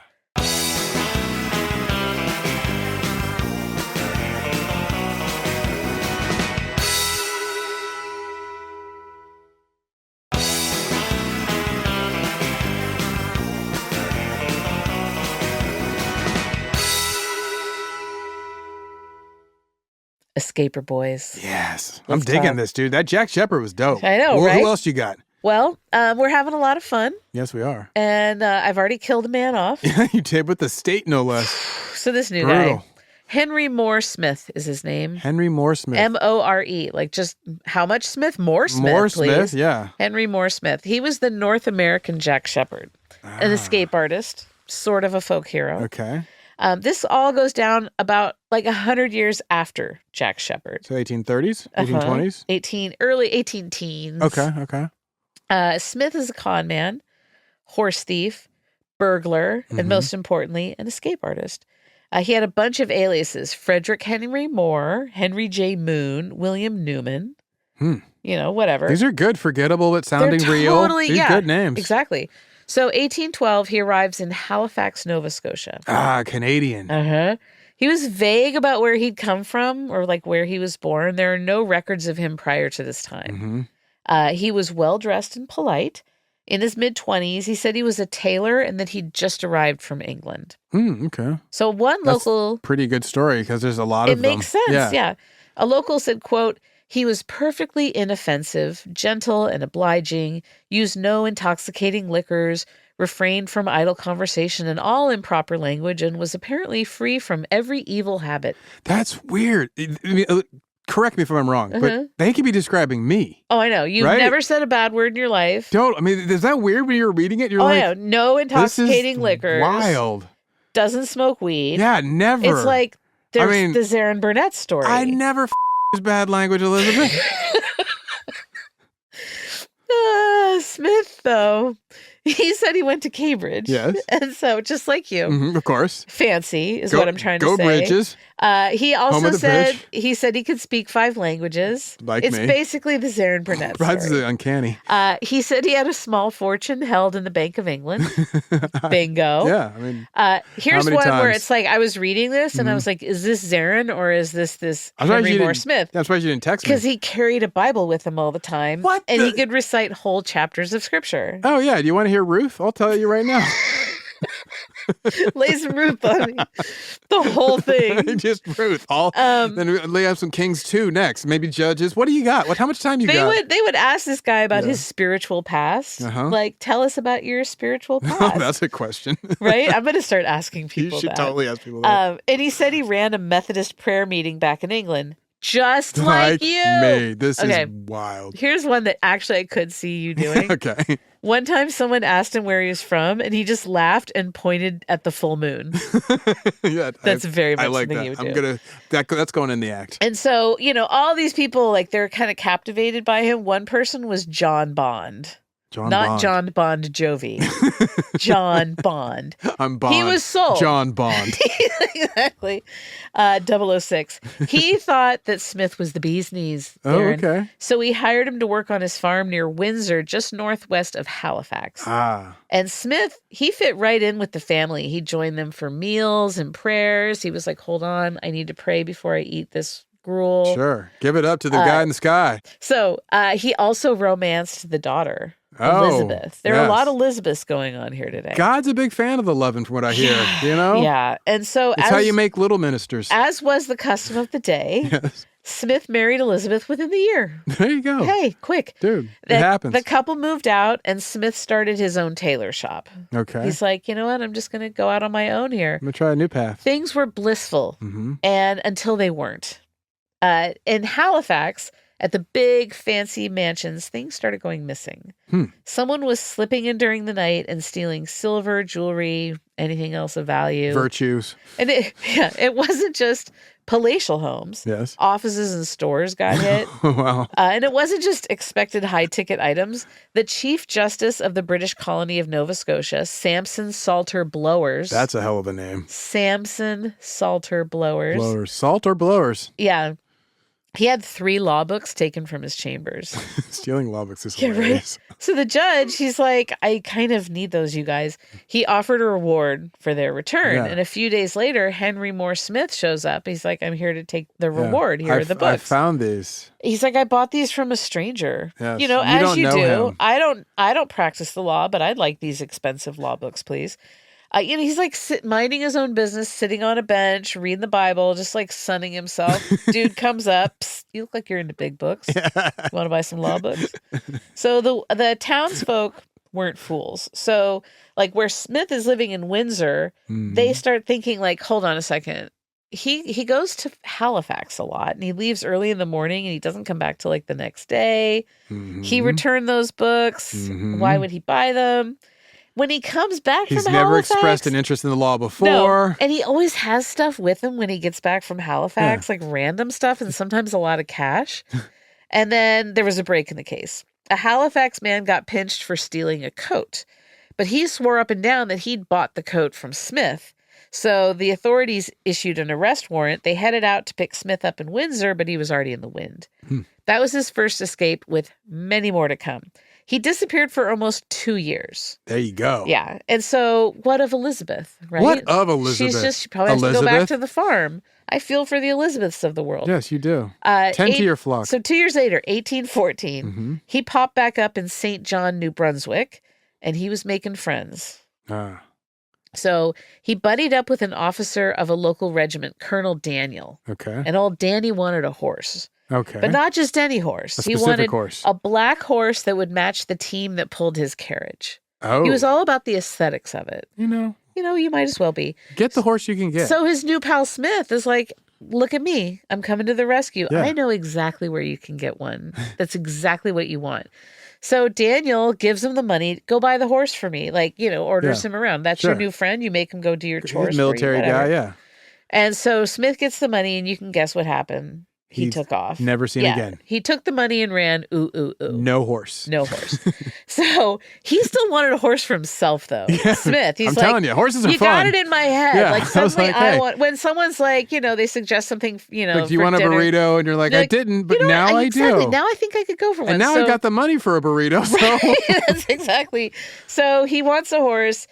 Speaker 3: Escaper Boys.
Speaker 4: Yes.
Speaker 3: Let's
Speaker 4: I'm digging
Speaker 3: talk.
Speaker 4: this, dude. That Jack Sheppard was dope.
Speaker 3: I know, right?
Speaker 4: Who else you got?
Speaker 3: Well, we're having a lot of fun,
Speaker 4: Yes, we are.
Speaker 3: and I've already killed a man off.
Speaker 4: You did with the state, no less.
Speaker 3: So this new
Speaker 4: Brutal.
Speaker 3: guy, Henry Moore Smith is his name.
Speaker 4: Henry Moore Smith.
Speaker 3: M-O-R-E. Like just how much Smith? More Smith,
Speaker 4: Moore
Speaker 3: please.
Speaker 4: Smith, yeah.
Speaker 3: Henry Moore Smith. He was the North American Jack Sheppard, an escape artist, sort of a folk hero.
Speaker 4: Okay.
Speaker 3: This all goes down about like 100 years after Jack Sheppard.
Speaker 4: So 1830s? 1820s?
Speaker 3: Early 18 teens.
Speaker 4: Okay.
Speaker 3: Smith is a con man, horse thief, burglar, and most importantly, an escape artist. He had a bunch of aliases: Frederick Henry Moore, Henry J. Moon, William Newman. You know, whatever.
Speaker 4: These are good, forgettable, but sounding
Speaker 3: They're
Speaker 4: real.
Speaker 3: totally,
Speaker 4: These
Speaker 3: yeah,
Speaker 4: good names.
Speaker 3: Exactly. So 1812, he arrives in Halifax, Nova Scotia.
Speaker 4: Canadian.
Speaker 3: He was vague about where he'd come from or like where he was born. There are no records of him prior to this time. He was well-dressed and polite. In his mid-20s, he said he was a tailor and that he'd just arrived from England.
Speaker 4: Okay.
Speaker 3: So
Speaker 4: That's pretty good story because there's a lot of them.
Speaker 3: It makes sense, yeah. A local said, quote, "He was perfectly inoffensive, gentle and obliging, used no intoxicating liquors, refrained from idle conversation and all improper language, and was apparently free from every evil habit."
Speaker 4: That's weird. Correct me if I'm wrong, but they could be describing me.
Speaker 3: Oh, I know. You've never said a bad word in your life.
Speaker 4: Is that weird when you're reading it? You're like,
Speaker 3: yeah. No intoxicating liquors.
Speaker 4: Wild.
Speaker 3: Doesn't smoke weed.
Speaker 4: Yeah, never.
Speaker 3: It's like there's the Zaron Burnett story.
Speaker 4: I never bad language, Elizabeth.
Speaker 3: Smith, though, he said he went to Cambridge.
Speaker 4: Yes.
Speaker 3: And so, just like you.
Speaker 4: Of course.
Speaker 3: Fancy is what I'm trying to say.
Speaker 4: Go Bridges.
Speaker 3: He also said
Speaker 4: bridge.
Speaker 3: he said he could speak 5 languages.
Speaker 4: Like
Speaker 3: it's
Speaker 4: me.
Speaker 3: basically the Zaron Burnett
Speaker 4: That's
Speaker 3: story.
Speaker 4: uncanny.
Speaker 3: He said he had a small fortune held in the Bank of England. Bingo.
Speaker 4: Yeah, I mean,
Speaker 3: here's
Speaker 4: many
Speaker 3: one where
Speaker 4: times?
Speaker 3: it's like I was reading this and I was like, is this Zaron or is this Henry Moore Smith?
Speaker 4: That's why you didn't text me.
Speaker 3: Because he carried a Bible with him all the time.
Speaker 4: What
Speaker 3: And
Speaker 4: the-
Speaker 3: he could recite whole chapters of scripture.
Speaker 4: Oh, yeah. Do you want to hear Ruth? I'll tell you right now.
Speaker 3: Lay some Ruth on me. The whole thing.
Speaker 4: Just Ruth. Then we lay out some Kings 2 next. Maybe Judges. What do you got? How much time you got?
Speaker 3: They would ask this guy about his spiritual past. Like, tell us about your spiritual past.
Speaker 4: Oh, that's a question.
Speaker 3: Right? I'm going to start asking people
Speaker 4: You should
Speaker 3: that.
Speaker 4: totally ask people that.
Speaker 3: And he said he ran a Methodist prayer meeting back in England. Just like you.
Speaker 4: Me. This
Speaker 3: Okay.
Speaker 4: is wild.
Speaker 3: Here's one that actually I could see you doing.
Speaker 4: Okay.
Speaker 3: One time someone asked him where he was from, and he just laughed and pointed at the full moon.
Speaker 4: Yeah,
Speaker 3: That's very much
Speaker 4: I like
Speaker 3: something
Speaker 4: that.
Speaker 3: you would
Speaker 4: I'm
Speaker 3: do.
Speaker 4: that's going in the act.
Speaker 3: And so, all these people, like, they're kind of captivated by him. One person was John Bond. Not
Speaker 4: Bond.
Speaker 3: John Bond Jovi. John Bond.
Speaker 4: I'm Bond.
Speaker 3: He was sold.
Speaker 4: John Bond.
Speaker 3: Exactly. 006. He thought that Smith was the bee's knees.
Speaker 4: Oh,
Speaker 3: Darren.
Speaker 4: okay.
Speaker 3: So he hired him to work on his farm near Windsor, just northwest of Halifax. And Smith, he fit right in with the family. He joined them for meals and prayers. He was like, hold on, I need to pray before I eat this gruel.
Speaker 4: Sure. Give it up to the guy in the sky.
Speaker 3: So he also romanced the daughter, Elizabeth. There are a lot of Elizabeths going on here today.
Speaker 4: God's a big fan of the loving, from what I hear.
Speaker 3: Yeah. And so
Speaker 4: it's how you make little ministers.
Speaker 3: As was the custom of the day, Smith married Elizabeth within the year.
Speaker 4: There you go.
Speaker 3: Hey, quick.
Speaker 4: Dude, it happens.
Speaker 3: The couple moved out and Smith started his own tailor shop.
Speaker 4: Okay.
Speaker 3: He's like, you know what? I'm just going to go out on my own here.
Speaker 4: I'm going to try a new path.
Speaker 3: Things were blissful and until they weren't. In Halifax, at the big fancy mansions, things started going missing. Someone was slipping in during the night and stealing silver, jewelry, anything else of value.
Speaker 4: Virtues.
Speaker 3: And it wasn't just palatial homes.
Speaker 4: Yes.
Speaker 3: Offices and stores got hit.
Speaker 4: Wow.
Speaker 3: And it wasn't just expected high-ticket items. The Chief Justice of the British colony of Nova Scotia, Samson Salter Blowers.
Speaker 4: That's a hell of a name.
Speaker 3: Samson Salter Blowers.
Speaker 4: Blowers. Salt or blowers?
Speaker 3: Yeah. He had 3 law books taken from his chambers.
Speaker 4: Stealing law books is hilarious.
Speaker 3: Right? So the judge, he's like, I kind of need those, you guys. He offered a reward for their return.
Speaker 4: Yeah.
Speaker 3: And a few days later, Henry Moore Smith shows up. He's like, I'm here to take the reward. Here are the books.
Speaker 4: I found these.
Speaker 3: He's like, I bought these from a stranger.
Speaker 4: Yes.
Speaker 3: You know,
Speaker 4: You
Speaker 3: as
Speaker 4: don't
Speaker 3: you
Speaker 4: know
Speaker 3: do.
Speaker 4: him.
Speaker 3: I don't practice the law, but I'd like these expensive law books, please. You know, he's like minding his own business, sitting on a bench, reading the Bible, just like sunning himself. Dude comes up. Psst, you look like you're into big books. You want to buy some law books? So the townsfolk weren't fools. So like where Smith is living in Windsor, they start thinking like, hold on a second. He goes to Halifax a lot and he leaves early in the morning and he doesn't come back till like the next day. He returned those books. Why would he buy them? When he comes back
Speaker 4: He's
Speaker 3: from
Speaker 4: never
Speaker 3: Halifax,
Speaker 4: expressed an interest in the law before.
Speaker 3: no, and he always has stuff with him when he gets back from Halifax, like random stuff and sometimes a lot of cash. And then there was a break in the case. A Halifax man got pinched for stealing a coat, but he swore up and down that he'd bought the coat from Smith. So the authorities issued an arrest warrant. They headed out to pick Smith up in Windsor, but he was already in the wind. That was his first escape, with many more to come. He disappeared for almost 2 years.
Speaker 4: There you go.
Speaker 3: Yeah. And so what of Elizabeth, right?
Speaker 4: What of Elizabeth?
Speaker 3: She probably has to go back to the farm. I feel for the Elizabeths of the world.
Speaker 4: Yes, you do. Tend to your flock.
Speaker 3: So 2 years later, 1814, he popped back up in St. John, New Brunswick, and he was making friends. So he buddied up with an officer of a local regiment, Colonel Daniel.
Speaker 4: Okay.
Speaker 3: And old Danny wanted a horse.
Speaker 4: Okay.
Speaker 3: But not just any horse.
Speaker 4: A
Speaker 3: He
Speaker 4: specific
Speaker 3: wanted
Speaker 4: horse.
Speaker 3: a black horse that would match the team that pulled his carriage.
Speaker 4: Oh.
Speaker 3: He was all about the aesthetics of it.
Speaker 4: You know,
Speaker 3: You might as well be.
Speaker 4: get the horse you can get.
Speaker 3: So his new pal Smith is like, look at me. I'm coming to the rescue.
Speaker 4: Yeah.
Speaker 3: I know exactly where you can get one. That's exactly what you want. So Daniel gives him the money. Go buy the horse for me. Like, orders him around. That's your new friend. You make him go do your chores.
Speaker 4: He's a military
Speaker 3: for you,
Speaker 4: guy,
Speaker 3: whatever.
Speaker 4: yeah.
Speaker 3: And so Smith gets the money, and you can guess what happened. He took off.
Speaker 4: Never seen again.
Speaker 3: He took the money and ran. Ooh, ooh, ooh.
Speaker 4: No horse.
Speaker 3: No horse. So he still wanted a horse for himself, though.
Speaker 4: Yeah.
Speaker 3: Smith. He's
Speaker 4: I'm
Speaker 3: like,
Speaker 4: telling you, horses are
Speaker 3: you
Speaker 4: fun.
Speaker 3: got it in my head.
Speaker 4: Yeah,
Speaker 3: Like
Speaker 4: I was
Speaker 3: suddenly
Speaker 4: like, hey.
Speaker 3: want, when someone's like, they suggest something,
Speaker 4: Like, do you
Speaker 3: for
Speaker 4: want a
Speaker 3: dinner.
Speaker 4: burrito? And you're like,
Speaker 3: You're
Speaker 4: I
Speaker 3: like,
Speaker 4: didn't, but
Speaker 3: you know
Speaker 4: now
Speaker 3: what?
Speaker 4: I
Speaker 3: Exactly.
Speaker 4: do.
Speaker 3: Now I think I could go for one.
Speaker 4: And now I got the money for a burrito. So
Speaker 3: That's exactly. So he wants a horse.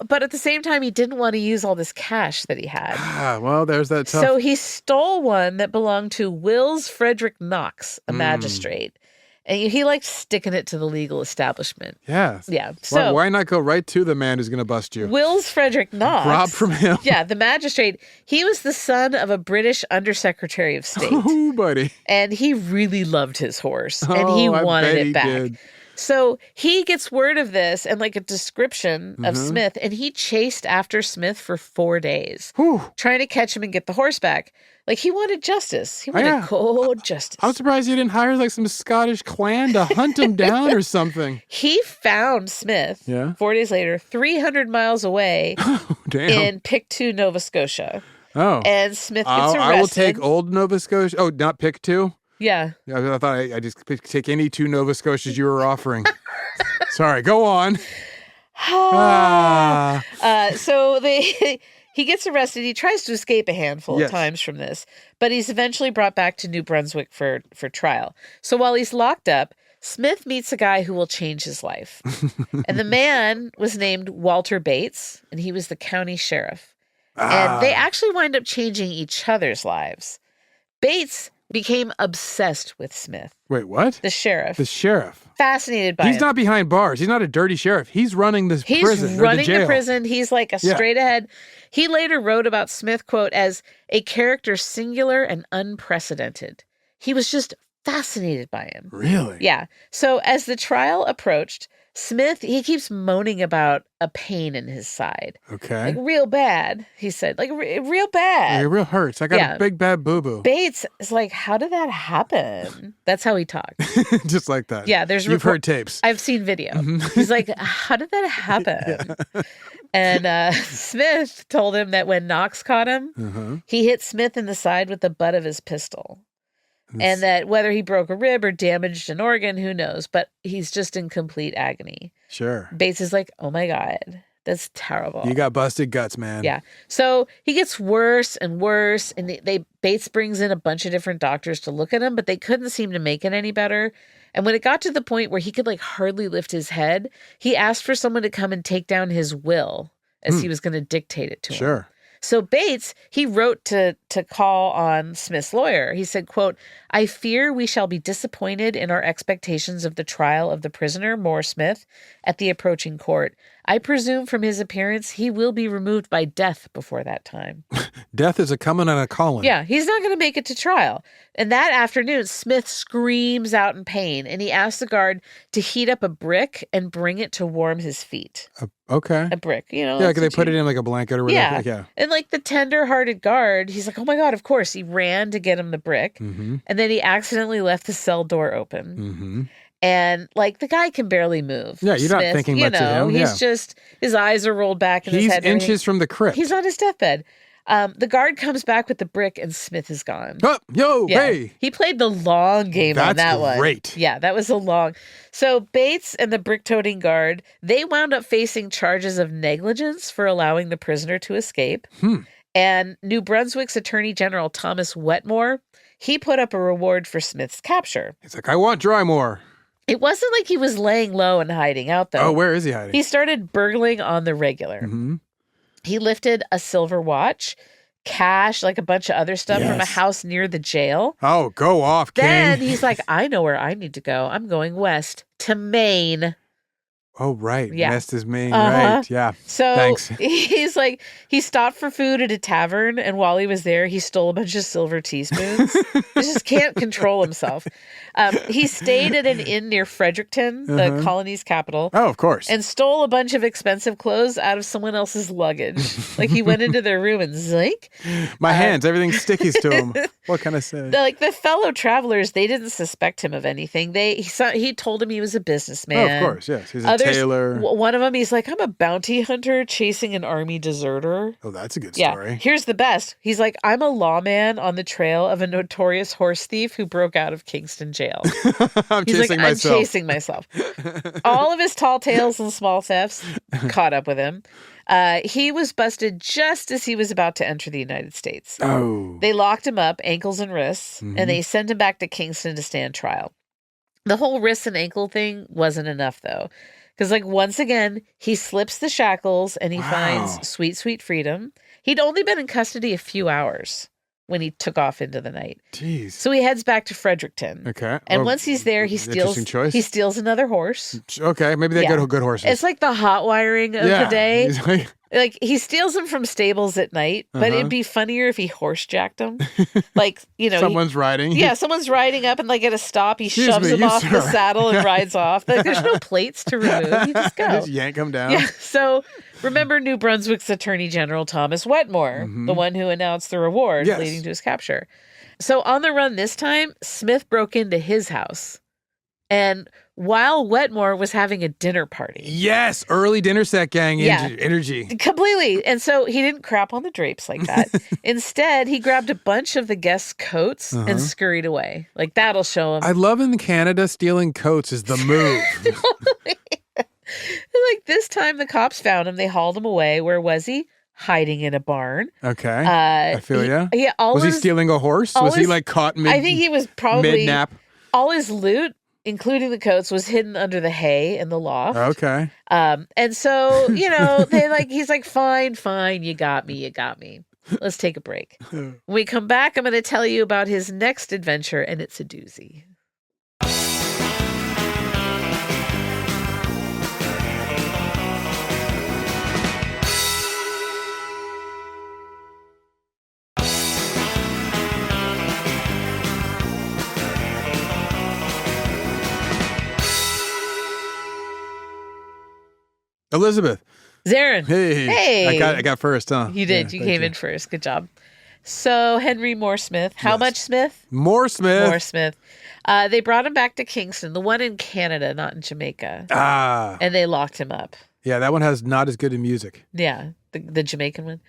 Speaker 3: But at the same time, he didn't want to use all this cash that he had.
Speaker 4: well, there's that tough.
Speaker 3: So he stole one that belonged to Wills Frederick Knox, a magistrate. And he liked sticking it to the legal establishment.
Speaker 4: Yeah.
Speaker 3: Yeah. So
Speaker 4: why not go right to the man who's going to bust you?
Speaker 3: Wills Frederick Knox.
Speaker 4: Rob from him.
Speaker 3: Yeah, the magistrate. He was the son of a British undersecretary of state.
Speaker 4: Oh, buddy.
Speaker 3: And he really loved his horse. And he
Speaker 4: I
Speaker 3: wanted
Speaker 4: bet
Speaker 3: it
Speaker 4: he
Speaker 3: back.
Speaker 4: did.
Speaker 3: So he gets word of this and like a description of Smith, and he chased after Smith for 4 days, trying to catch him and get the horse back. Like he wanted justice. He wanted cold justice.
Speaker 4: I'm surprised you didn't hire like some Scottish clan to hunt him down or something.
Speaker 3: He found Smith 4 days later, 300 miles away in Pictou, Nova Scotia.
Speaker 4: Oh.
Speaker 3: And Smith gets arrested.
Speaker 4: I will take old Nova Scotia. Oh, not Pictou?
Speaker 3: Yeah.
Speaker 4: I thought I just take any 2 Nova Scotias you were offering. Sorry, go on.
Speaker 3: So he gets arrested. He tries to escape a handful of times from this, but he's eventually brought back to New Brunswick for trial. So while he's locked up, Smith meets a guy who will change his life. And the man was named Walter Bates, and he was the county sheriff. And they actually wind up changing each other's lives. Bates became obsessed with Smith.
Speaker 4: Wait, what?
Speaker 3: The sheriff.
Speaker 4: The sheriff.
Speaker 3: Fascinated by him.
Speaker 4: He's not behind bars. He's not a dirty sheriff. He's running this prison.
Speaker 3: He's running
Speaker 4: the
Speaker 3: the prison. He's like a straight ahead. He later wrote about Smith, quote, as a character singular and unprecedented. he was just fascinated by him.
Speaker 4: Really?
Speaker 3: Yeah. So as the trial approached, Smith, he keeps moaning about a pain in his side.
Speaker 4: Okay.
Speaker 3: Like real bad, he said. Like real bad.
Speaker 4: It real hurts. I got a big bad boo-boo.
Speaker 3: Bates is like, how did that happen? That's how he talks.
Speaker 4: Just like that.
Speaker 3: Yeah,
Speaker 4: You've heard tapes.
Speaker 3: I've seen video. He's like, how did that happen? Yeah. And Smith told him that when Knox caught him, he hit Smith in the side with the butt of his pistol. And that whether he broke a rib or damaged an organ, who knows? But he's just in complete agony.
Speaker 4: Sure.
Speaker 3: Bates is like, oh my God, that's terrible.
Speaker 4: You got busted guts, man.
Speaker 3: Yeah. So he gets worse and worse. And Bates brings in a bunch of different doctors to look at him, but they couldn't seem to make it any better. And when it got to the point where he could like hardly lift his head, he asked for someone to come and take down his will as he was going to dictate it to him.
Speaker 4: Sure.
Speaker 3: So Bates, he wrote to call on Smith's lawyer. He said, quote, I fear we shall be disappointed in our expectations of the trial of the prisoner, Moore Smith, at the approaching court. I presume from his appearance, he will be removed by death before that time.
Speaker 4: Death is a coming and a calling.
Speaker 3: Yeah, he's not going to make it to trial. And that afternoon, Smith screams out in pain, and he asks the guard to heat up a brick and bring it to warm his feet.
Speaker 4: Okay.
Speaker 3: A brick, you know.
Speaker 4: Yeah, like they put it in like a blanket or whatever.
Speaker 3: Yeah.
Speaker 4: Like, yeah.
Speaker 3: And like the tender-hearted guard, he's like, oh my God, of course. He ran to get him the brick. And then he accidentally left the cell door open. And like the guy can barely move.
Speaker 4: Yeah, you're
Speaker 3: Smith,
Speaker 4: not thinking much of him.
Speaker 3: He's just, his eyes are rolled back in his head.
Speaker 4: He's inches from the crypt.
Speaker 3: He's on his deathbed. The guard comes back with the brick and Smith is gone.
Speaker 4: Oh, yo,
Speaker 3: Yeah.
Speaker 4: hey.
Speaker 3: He played the long game on that one.
Speaker 4: That's great.
Speaker 3: Yeah, that was a long. So Bates and the brick-toting guard, they wound up facing charges of negligence for allowing the prisoner to escape. And New Brunswick's Attorney General Thomas Wetmore, he put up a reward for Smith's capture.
Speaker 4: He's like, I want Drymore.
Speaker 3: It wasn't like he was laying low and hiding out, though.
Speaker 4: Oh, where is he hiding?
Speaker 3: He started burgling on the regular. He lifted a silver watch, cash, like a bunch of other stuff from a house near the jail.
Speaker 4: Oh, go off, King.
Speaker 3: Then he's like, I know where I need to go. I'm going west to Maine.
Speaker 4: Oh, right.
Speaker 3: Yeah.
Speaker 4: West is Maine. Right. Yeah.
Speaker 3: So
Speaker 4: Thanks.
Speaker 3: he's like, he stopped for food at a tavern. And while he was there, he stole a bunch of silver teaspoons. He just can't control himself. He stayed at an inn near Fredericton, the colony's capital.
Speaker 4: Oh, of course.
Speaker 3: And stole a bunch of expensive clothes out of someone else's luggage. Like he went into their room and zoink.
Speaker 4: My hands, everything stickies to him. What can I say?
Speaker 3: The fellow travelers, they didn't suspect him of anything. He told him he was a businessman.
Speaker 4: Oh, of course, yes. He's a tailor.
Speaker 3: One of them, he's like, I'm a bounty hunter chasing an army deserter.
Speaker 4: Oh, that's a good story.
Speaker 3: Yeah. Here's the best. He's like, I'm a lawman on the trail of a notorious horse thief who broke out of Kingston jail.
Speaker 4: I'm chasing
Speaker 3: myself. All of his tall tales and small thefts caught up with him. He was busted just as he was about to enter the United States.
Speaker 4: Oh.
Speaker 3: They locked him up, ankles and wrists, and they sent him back to Kingston to stand trial. The whole wrist and ankle thing wasn't enough, though. Because, like, once again, he slips the shackles and he finds sweet, sweet freedom. He'd only been in custody a few hours when he took off into the night.
Speaker 4: Jeez.
Speaker 3: So he heads back to Fredericton.
Speaker 4: Okay.
Speaker 3: And once he's there, he steals another horse.
Speaker 4: Okay, maybe they go good horses.
Speaker 3: It's like the hot wiring of the day. Like he steals them from stables at night, but it'd be funnier if he horse jacked them. Like,
Speaker 4: someone's riding.
Speaker 3: Yeah, someone's riding up and like at a stop, he shoves them off the saddle and rides off. Like there's no plates to remove. You just go.
Speaker 4: Just yank them down.
Speaker 3: Yeah. So remember New Brunswick's Attorney General Thomas Wetmore, the one who announced the reward leading to his capture. So on the run this time, Smith broke into his house. And while Wetmore was having a dinner party.
Speaker 4: Yes, early dinner set gang energy.
Speaker 3: Completely. And so he didn't crap on the drapes like that. Instead, he grabbed a bunch of the guests' coats and scurried away. Like, that'll show him.
Speaker 4: I love in Canada, stealing coats is the move.
Speaker 3: Like, this time the cops found him. They hauled him away. Where was he? Hiding in a barn.
Speaker 4: Okay. I feel ya.
Speaker 3: Yeah.
Speaker 4: Was he stealing a horse? Was he like caught
Speaker 3: I think he was probably
Speaker 4: mid-nap?
Speaker 3: All his loot, including the coats, was hidden under the hay in the loft.
Speaker 4: Okay.
Speaker 3: And so, he's like, fine, you got me. Let's take a break. When we come back, I'm going to tell you about his next adventure, and it's a doozy.
Speaker 4: Elizabeth.
Speaker 3: Zaron.
Speaker 4: Hey. I got first, huh?
Speaker 3: You did. You came in first. Good job. So Henry Moore Smith. How much Smith?
Speaker 4: More Smith.
Speaker 3: More Smith. They brought him back to Kingston, the one in Canada, not in Jamaica. And they locked him up.
Speaker 4: Yeah, that one has not as good in music.
Speaker 3: Yeah, the Jamaican one.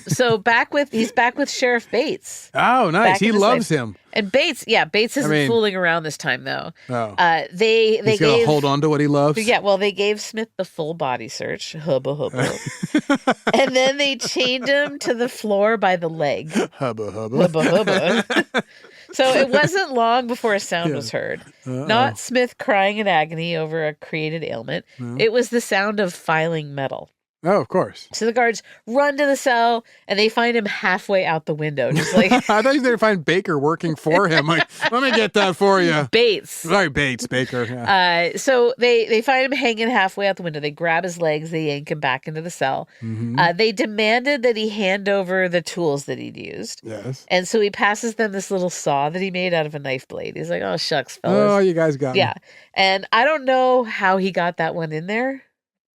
Speaker 3: So he's back with Sheriff Bates.
Speaker 4: Oh, nice. He loves him.
Speaker 3: And Bates isn't fooling around this time though.
Speaker 4: Oh.
Speaker 3: He's
Speaker 4: gonna hold on to what he loves.
Speaker 3: Yeah, well, they gave Smith the full body search, hubba hubba, and then they chained him to the floor by the leg,
Speaker 4: hubba hubba,
Speaker 3: hubba hubba. So it wasn't long before a sound was heard. Not Smith crying in agony over a created ailment. It was the sound of filing metal.
Speaker 4: Oh, of course.
Speaker 3: So the guards run to the cell, and they find him halfway out the window. Just like
Speaker 4: I thought you were going to find Baker working for him. Like, let me get that for you.
Speaker 3: Bates.
Speaker 4: Sorry, Baker. Yeah.
Speaker 3: So they find him hanging halfway out the window. They grab his legs. They yank him back into the cell. Mm-hmm. They demanded that he hand over the tools that he'd used.
Speaker 4: Yes.
Speaker 3: And so he passes them this little saw that he made out of a knife blade. He's like, oh, shucks, fellas.
Speaker 4: Oh, you guys got me.
Speaker 3: Yeah. And I don't know how he got that one in there.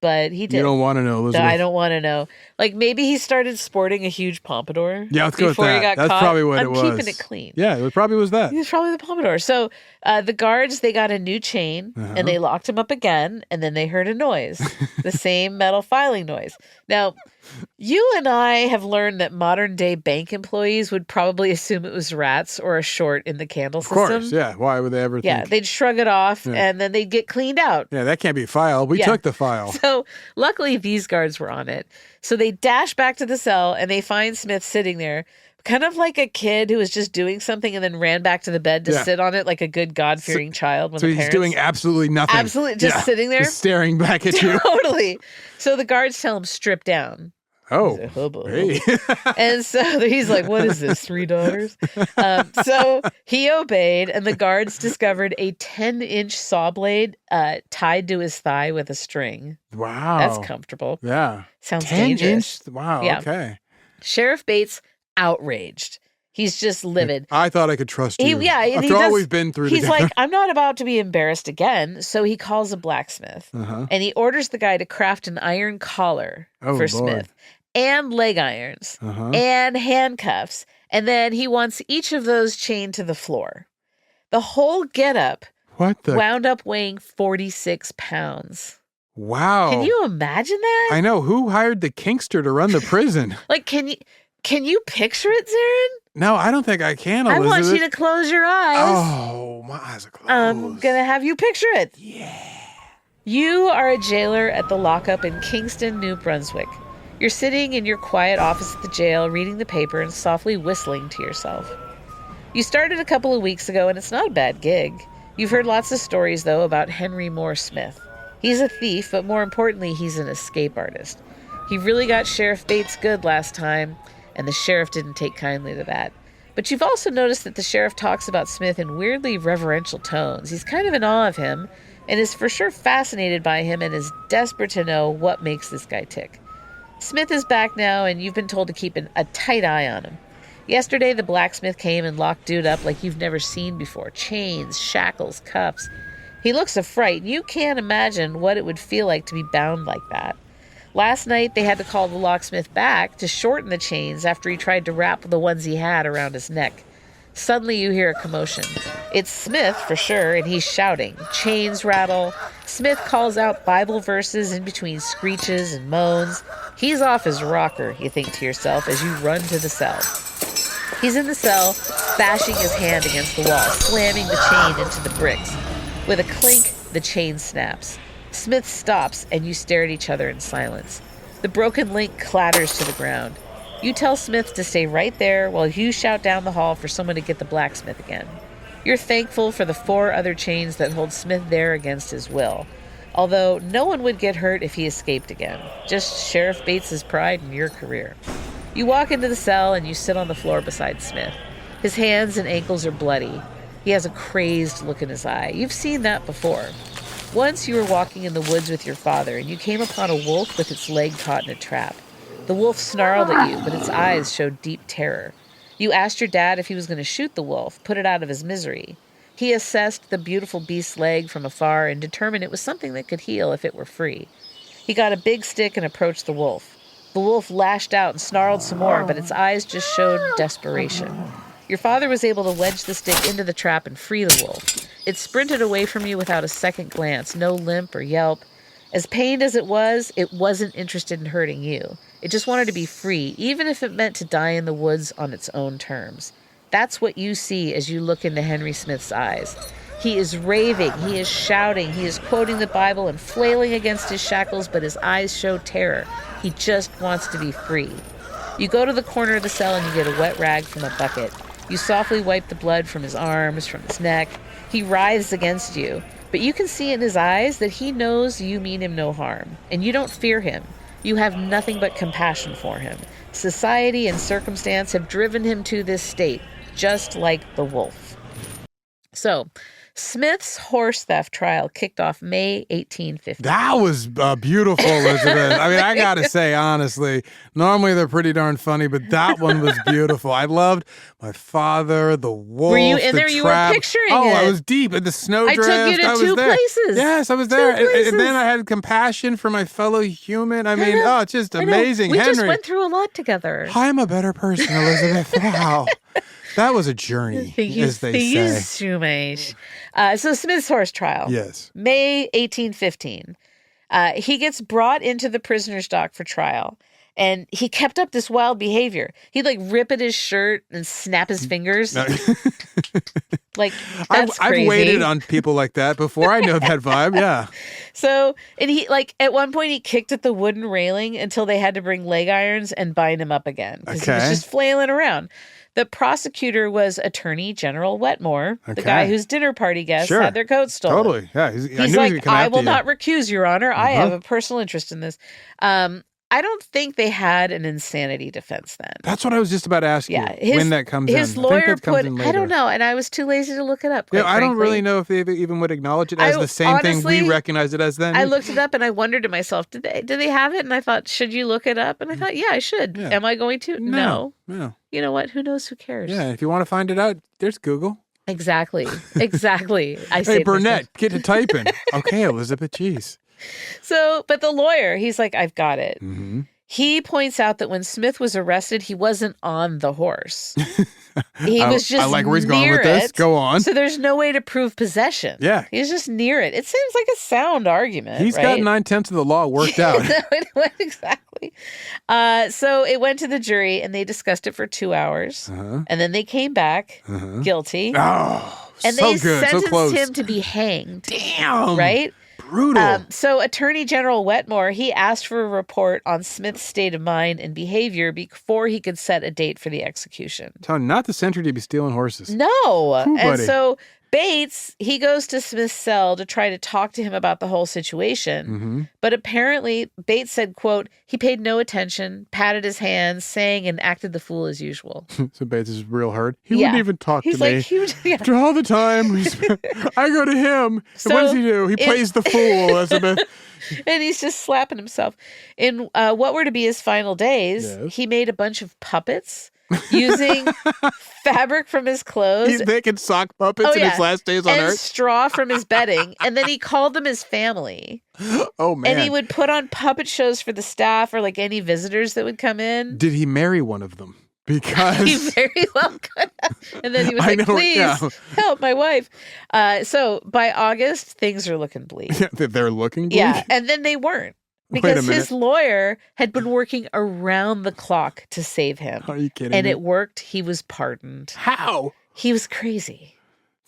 Speaker 3: But he did.
Speaker 4: You don't want to know, Elizabeth.
Speaker 3: No, I don't want to know. Like, maybe he started sporting a huge pompadour.
Speaker 4: Yeah, let's go with that.
Speaker 3: He got
Speaker 4: That's
Speaker 3: caught.
Speaker 4: probably what it was.
Speaker 3: I'm keeping it clean.
Speaker 4: Yeah, it probably was that.
Speaker 3: It was probably the pompadour. So the guards, they got a new chain, and they locked him up again, and then they heard a noise, the same metal filing noise. Now, you and I have learned that modern-day bank employees would probably assume it was rats or a short in the candle system.
Speaker 4: Of course, yeah. Why would they ever think?
Speaker 3: Yeah, they'd shrug it off, and then they'd get cleaned out.
Speaker 4: Yeah, that can't be filed. We took the file.
Speaker 3: So luckily, these guards were on it. So they dash back to the cell, and they find Smith sitting there, kind of like a kid who was just doing something and then ran back to the bed to sit on it like a good God-fearing child. When
Speaker 4: so he's doing absolutely nothing.
Speaker 3: Absolutely, just sitting there.
Speaker 4: Just staring back at you.
Speaker 3: Totally. So the guards tell him, strip down.
Speaker 4: Oh,
Speaker 3: hey. And so he's like, what is this, 3 daughters? So he obeyed, and the guards discovered a 10-inch saw blade tied to his thigh with a string.
Speaker 4: Wow.
Speaker 3: That's comfortable.
Speaker 4: Yeah.
Speaker 3: Sounds
Speaker 4: 10
Speaker 3: dangerous.
Speaker 4: Inch? Wow,
Speaker 3: yeah.
Speaker 4: Okay.
Speaker 3: Sheriff Bates, outraged. He's just livid.
Speaker 4: I thought I could trust you.
Speaker 3: After
Speaker 4: all we've been through
Speaker 3: He's
Speaker 4: together.
Speaker 3: like, I'm not about to be embarrassed again. So he calls a blacksmith, and he orders the guy to craft an iron collar for Smith, and leg irons, and handcuffs. And then he wants each of those chained to the floor. The whole getup wound up weighing 46 pounds.
Speaker 4: Wow.
Speaker 3: Can you imagine that?
Speaker 4: I know. Who hired the kinkster to run the prison?
Speaker 3: Like, can you picture it, Zaron?
Speaker 4: No, I don't think I can, Elizabeth.
Speaker 3: I want you to close your eyes.
Speaker 4: Oh, my eyes are closed.
Speaker 3: I'm going to have you picture it.
Speaker 4: Yeah.
Speaker 3: You are a jailer at the lockup in Kingston, New Brunswick. You're sitting in your quiet office at the jail, reading the paper and softly whistling to yourself. You started a couple of weeks ago, and it's not a bad gig. You've heard lots of stories, though, about Henry Moore Smith. He's a thief, but more importantly, he's an escape artist. He really got Sheriff Bates good last time, and the sheriff didn't take kindly to that. But you've also noticed that the sheriff talks about Smith in weirdly reverential tones. He's kind of in awe of him, and is for sure fascinated by him, and is desperate to know what makes this guy tick. Smith is back now, and you've been told to keep a tight eye on him. Yesterday, the blacksmith came and locked dude up like you've never seen before. Chains, shackles, cuffs. He looks a fright, and you can't imagine what it would feel like to be bound like that. Last night, they had to call the locksmith back to shorten the chains after he tried to wrap the ones he had around his neck. Suddenly, you hear a commotion. It's Smith, for sure, and he's shouting. Chains rattle. Smith calls out Bible verses in between screeches and moans. He's off his rocker, you think to yourself, as you run to the cell. He's in the cell, bashing his hand against the wall, slamming the chain into the bricks. With a clink, the chain snaps. Smith stops, and you stare at each other in silence. The broken link clatters to the ground. You tell Smith to stay right there while you shout down the hall for someone to get the blacksmith again. You're thankful for the 4 other chains that hold Smith there against his will. Although no one would get hurt if he escaped again. Just Sheriff Bates's pride in your career. You walk into the cell and you sit on the floor beside Smith. His hands and ankles are bloody. He has a crazed look in his eye. You've seen that before. Once you were walking in the woods with your father and you came upon a wolf with its leg caught in a trap. The wolf snarled at you, but its eyes showed deep terror. You asked your dad if he was going to shoot the wolf, put it out of his misery. He assessed the beautiful beast's leg from afar and determined it was something that could heal if it were free. He got a big stick and approached the wolf. The wolf lashed out and snarled some more, but its eyes just showed desperation. Your father was able to wedge the stick into the trap and free the wolf. It sprinted away from you without a second glance, no limp or yelp. As pained as it wasn't interested in hurting you. It just wanted to be free, even if it meant to die in the woods on its own terms. That's what you see as you look into Henry Smith's eyes. He is raving, he is shouting, he is quoting the Bible and flailing against his shackles, but his eyes show terror. He just wants to be free. You go to the corner of the cell and you get a wet rag from a bucket. You softly wipe the blood from his arms, from his neck. He writhes against you, but you can see in his eyes that he knows you mean him no harm, and you don't fear him. You have nothing but compassion for him. Society and circumstance have driven him to this state, just like the wolf. So, Smith's horse theft trial kicked off May 1850.
Speaker 4: That was beautiful, Elizabeth. I mean, I got to say, honestly, normally they're pretty darn funny, but that one was beautiful. I loved my father, the wolf,
Speaker 3: Were you in
Speaker 4: the
Speaker 3: there?
Speaker 4: trap.
Speaker 3: You were picturing it.
Speaker 4: Oh, I was deep in the snowdrift.
Speaker 3: I took you to two places.
Speaker 4: Yes, I was there. And then I had compassion for my fellow human. I mean, it's just amazing.
Speaker 3: We
Speaker 4: Henry,
Speaker 3: just went through a lot together.
Speaker 4: I'm a better person, Elizabeth. Wow. That was a journey, as they say.
Speaker 3: So much. So Smith's horse trial.
Speaker 4: Yes.
Speaker 3: May 1815. He gets brought into the prisoner's dock for trial, and he kept up this wild behavior. He'd rip at his shirt and snap his fingers. That's crazy.
Speaker 4: I've waited on people like that before. I know that vibe. Yeah.
Speaker 3: So, and he at one point he kicked at the wooden railing until they had to bring leg irons and bind him up again because he was just flailing around. The prosecutor was Attorney General Wetmore, the guy whose dinner party guests had their coats stolen.
Speaker 4: Totally. Yeah.
Speaker 3: He's like, I will not recuse, Your Honor. I have a personal interest in this. I don't think they had an insanity defense then.
Speaker 4: That's what I was just about to ask you. When that comes in.
Speaker 3: His lawyer I don't know, and I was too lazy to look it up.
Speaker 4: Yeah, I don't really know if they even would acknowledge it as the same thing we recognize it as then.
Speaker 3: I looked it up and I wondered to myself, did they have it? And I thought, should you look it up? And I thought, yeah, I should. Yeah. Am I going to? No. You know what? Who knows? Who cares?
Speaker 4: Yeah, if you want to find it out, there's Google.
Speaker 3: Exactly.
Speaker 4: Hey, Burnett, get to typing. Okay, Elizabeth, jeez.
Speaker 3: So, but the lawyer, he's like, I've got it.
Speaker 4: Mm-hmm.
Speaker 3: He points out that when Smith was arrested, he wasn't on the horse. He was just
Speaker 4: I like where he's going with
Speaker 3: it,
Speaker 4: this. Go on.
Speaker 3: So there's no way to prove possession.
Speaker 4: Yeah.
Speaker 3: He's just near it. It seems like a sound argument.
Speaker 4: He's got 9/10 of the law worked out.
Speaker 3: Exactly. So it went to the jury and they discussed it for 2 hours. And then they came back guilty.
Speaker 4: Oh,
Speaker 3: and
Speaker 4: so
Speaker 3: they
Speaker 4: good.
Speaker 3: sentenced
Speaker 4: So close.
Speaker 3: him to be hanged.
Speaker 4: Damn.
Speaker 3: Right?
Speaker 4: Brutal.
Speaker 3: So Attorney General Wetmore, he asked for a report on Smith's state of mind and behavior before he could set a date for the execution.
Speaker 4: Not the century to be stealing horses.
Speaker 3: No.
Speaker 4: Ooh,
Speaker 3: and
Speaker 4: buddy.
Speaker 3: So Bates, he goes to Smith's cell to try to talk to him about the whole situation. But apparently Bates said, quote, he paid no attention, patted his hands, sang and acted the fool as usual.
Speaker 4: So Bates is real hurt. He wouldn't even talk to me.
Speaker 3: Yeah.
Speaker 4: After all the time, I go to him. So, what does he do? He plays the fool, Elizabeth.
Speaker 3: And he's just slapping himself. In what were to be his final days, he made a bunch of puppets using fabric from his clothes.
Speaker 4: He's making sock puppets in his last days on
Speaker 3: and
Speaker 4: Earth.
Speaker 3: Straw from his bedding. And then he called them his family.
Speaker 4: Oh, man.
Speaker 3: And he would put on puppet shows for the staff or any visitors that would come in.
Speaker 4: Did he marry one of them? Because
Speaker 3: he very well could have. And then he was like, please help my wife. So by August, things are looking bleak.
Speaker 4: Yeah, they're looking bleak?
Speaker 3: Yeah, and then they weren't. Because his lawyer had been working around the clock to save him.
Speaker 4: Are you kidding
Speaker 3: and
Speaker 4: me?
Speaker 3: It worked. He was pardoned.
Speaker 4: How?
Speaker 3: He was crazy.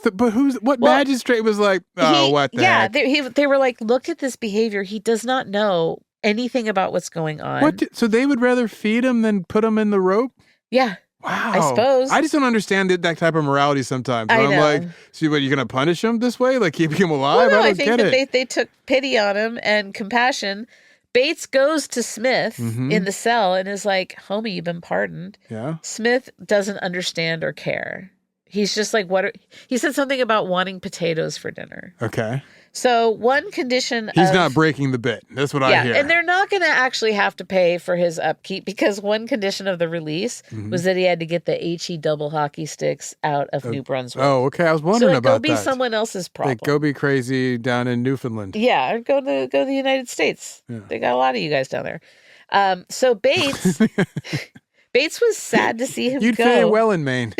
Speaker 4: But what magistrate was like, what the heck?
Speaker 3: They were like, look at this behavior. He does not know anything about what's going on.
Speaker 4: So they would rather feed him than put him in the rope?
Speaker 3: Yeah.
Speaker 4: Wow.
Speaker 3: I suppose.
Speaker 4: I just don't understand that type of morality sometimes.
Speaker 3: I know.
Speaker 4: I'm like, so what, you're going to punish him this way? Like keeping him alive?
Speaker 3: Well, no,
Speaker 4: I
Speaker 3: I
Speaker 4: don't
Speaker 3: think
Speaker 4: get
Speaker 3: that
Speaker 4: it.
Speaker 3: they took pity on him and compassion. Bates goes to Smith in the cell and is like, homie, you've been pardoned.
Speaker 4: Yeah.
Speaker 3: Smith doesn't understand or care. He's just like, he said something about wanting potatoes for dinner.
Speaker 4: Okay.
Speaker 3: So one condition
Speaker 4: He's not breaking the bit. That's what I hear.
Speaker 3: And they're not going to actually have to pay for his upkeep because one condition of the release was that he had to get the HE double hockey sticks out of New Brunswick.
Speaker 4: Oh, okay. I was wondering about that.
Speaker 3: So go be someone else's problem.
Speaker 4: Go be crazy down in Newfoundland.
Speaker 3: Yeah, or go to the United States. Yeah. They got a lot of you guys down there. So Bates was sad to see him
Speaker 4: You'd
Speaker 3: go.
Speaker 4: fit in well in Maine.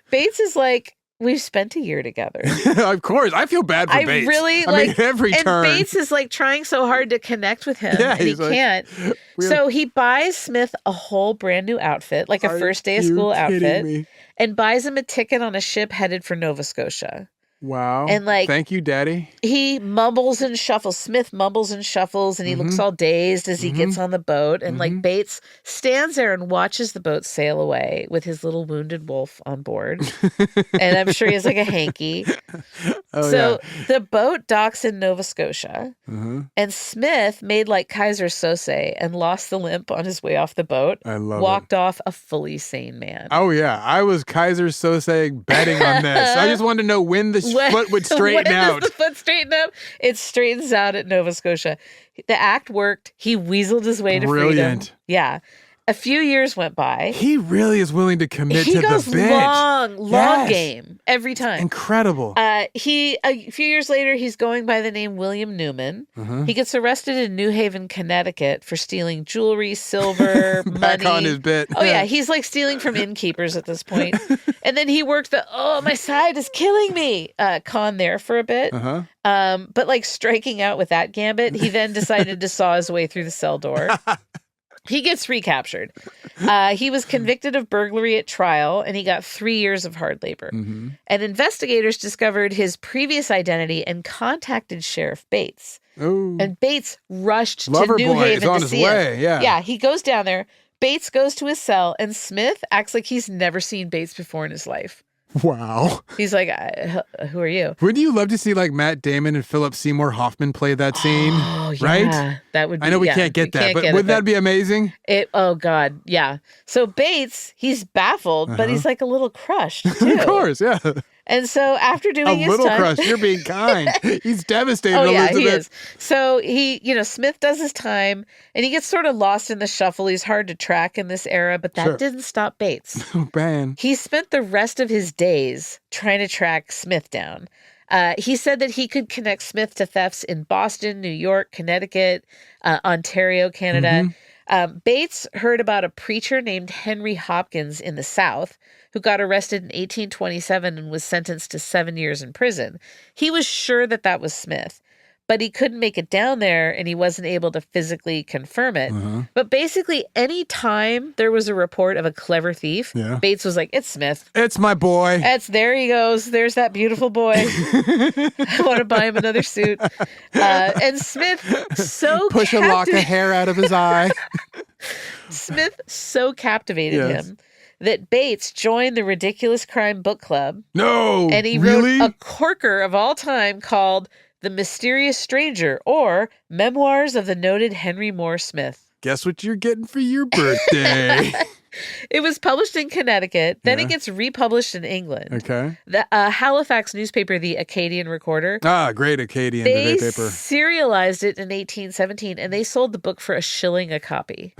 Speaker 3: Bates is like, we've spent a year together.
Speaker 4: Of course. I feel bad for Bates. I mean, every turn.
Speaker 3: And Bates is like trying so hard to connect with him, and he can't. So he buys Smith a whole brand new outfit, like a first day of school outfit, and buys him a ticket on a ship headed for Nova Scotia.
Speaker 4: Wow.
Speaker 3: And like,
Speaker 4: thank you, Daddy.
Speaker 3: He mumbles and shuffles. Smith mumbles and shuffles, and he looks all dazed as he gets on the boat. And like Bates stands there and watches the boat sail away with his little wounded wolf on board. And I'm sure he has like a hanky. The boat docks in Nova Scotia. And Smith made like Kaiser Sose and lost the limp on his way off the boat.
Speaker 4: I love
Speaker 3: Walked off a fully sane man.
Speaker 4: Oh, yeah. I was Kaiser Sose betting on this. I just wanted to know when the foot would straighten out.
Speaker 3: When does the foot straighten out? It straightens out at Nova Scotia. The act worked. He weaseled his way to freedom. Yeah. A few years went by.
Speaker 4: He really is willing to commit to the bit.
Speaker 3: He goes long game every time.
Speaker 4: Incredible.
Speaker 3: A few years later, he's going by the name William Newman. He gets arrested in New Haven, Connecticut for stealing jewelry, silver, money.
Speaker 4: Back on his bit.
Speaker 3: Oh, yeah. He's like stealing from innkeepers at this point. And then he worked my side is killing me con there for a bit. But like striking out with that gambit, he then decided to saw his way through the cell door. He gets recaptured. He was convicted of burglary at trial, and he got 3 years of hard labor. And investigators discovered his previous identity and contacted Sheriff Bates.
Speaker 4: Ooh.
Speaker 3: And Bates rushed to New Haven to see him. Yeah, he goes down there. Bates goes to his cell, and Smith acts like he's never seen Bates before in his life.
Speaker 4: Wow.
Speaker 3: He's like, who are you?
Speaker 4: Wouldn't you love to see like Matt Damon and Philip Seymour Hoffman play that scene?
Speaker 3: Oh, yeah.
Speaker 4: Right?
Speaker 3: That would be,
Speaker 4: I know we can't get that, but wouldn't that be amazing?
Speaker 3: Oh, God. Yeah. So Bates, he's baffled, but he's like a little crushed, too.
Speaker 4: Of course, yeah.
Speaker 3: And so after doing his
Speaker 4: little
Speaker 3: time...
Speaker 4: crushed. You're being kind. He's devastated,
Speaker 3: Elizabeth.
Speaker 4: He
Speaker 3: is. So Smith does his time, and he gets sort of lost in the shuffle. He's hard to track in this era, but that didn't stop Bates.
Speaker 4: Oh, man.
Speaker 3: He spent the rest of his days trying to track Smith down. He said that he could connect Smith to thefts in Boston, New York, Connecticut, Ontario, Canada. Bates heard about a preacher named Henry Hopkins in the South who got arrested in 1827 and was sentenced to 7 years in prison. He was sure that was Smith, but he couldn't make it down there and he wasn't able to physically confirm it. But basically, any time there was a report of a clever thief, Bates was like, it's Smith.
Speaker 4: It's my boy.
Speaker 3: There he goes. There's that beautiful boy. I want to buy him another suit. And Smith
Speaker 4: push a lock of hair out of his eye.
Speaker 3: Smith so captivated him that Bates joined the Ridiculous Crime Book Club.
Speaker 4: No,
Speaker 3: and he wrote a corker of all time called The Mysterious Stranger, or Memoirs of the Noted Henry Moore Smith.
Speaker 4: Guess what you're getting for your birthday?
Speaker 3: It was published in Connecticut. Then it gets republished in England.
Speaker 4: Okay.
Speaker 3: The Halifax newspaper, the Acadian Recorder.
Speaker 4: Ah, great Acadian newspaper.
Speaker 3: They serialized it in 1817, and they sold the book for $1 a copy.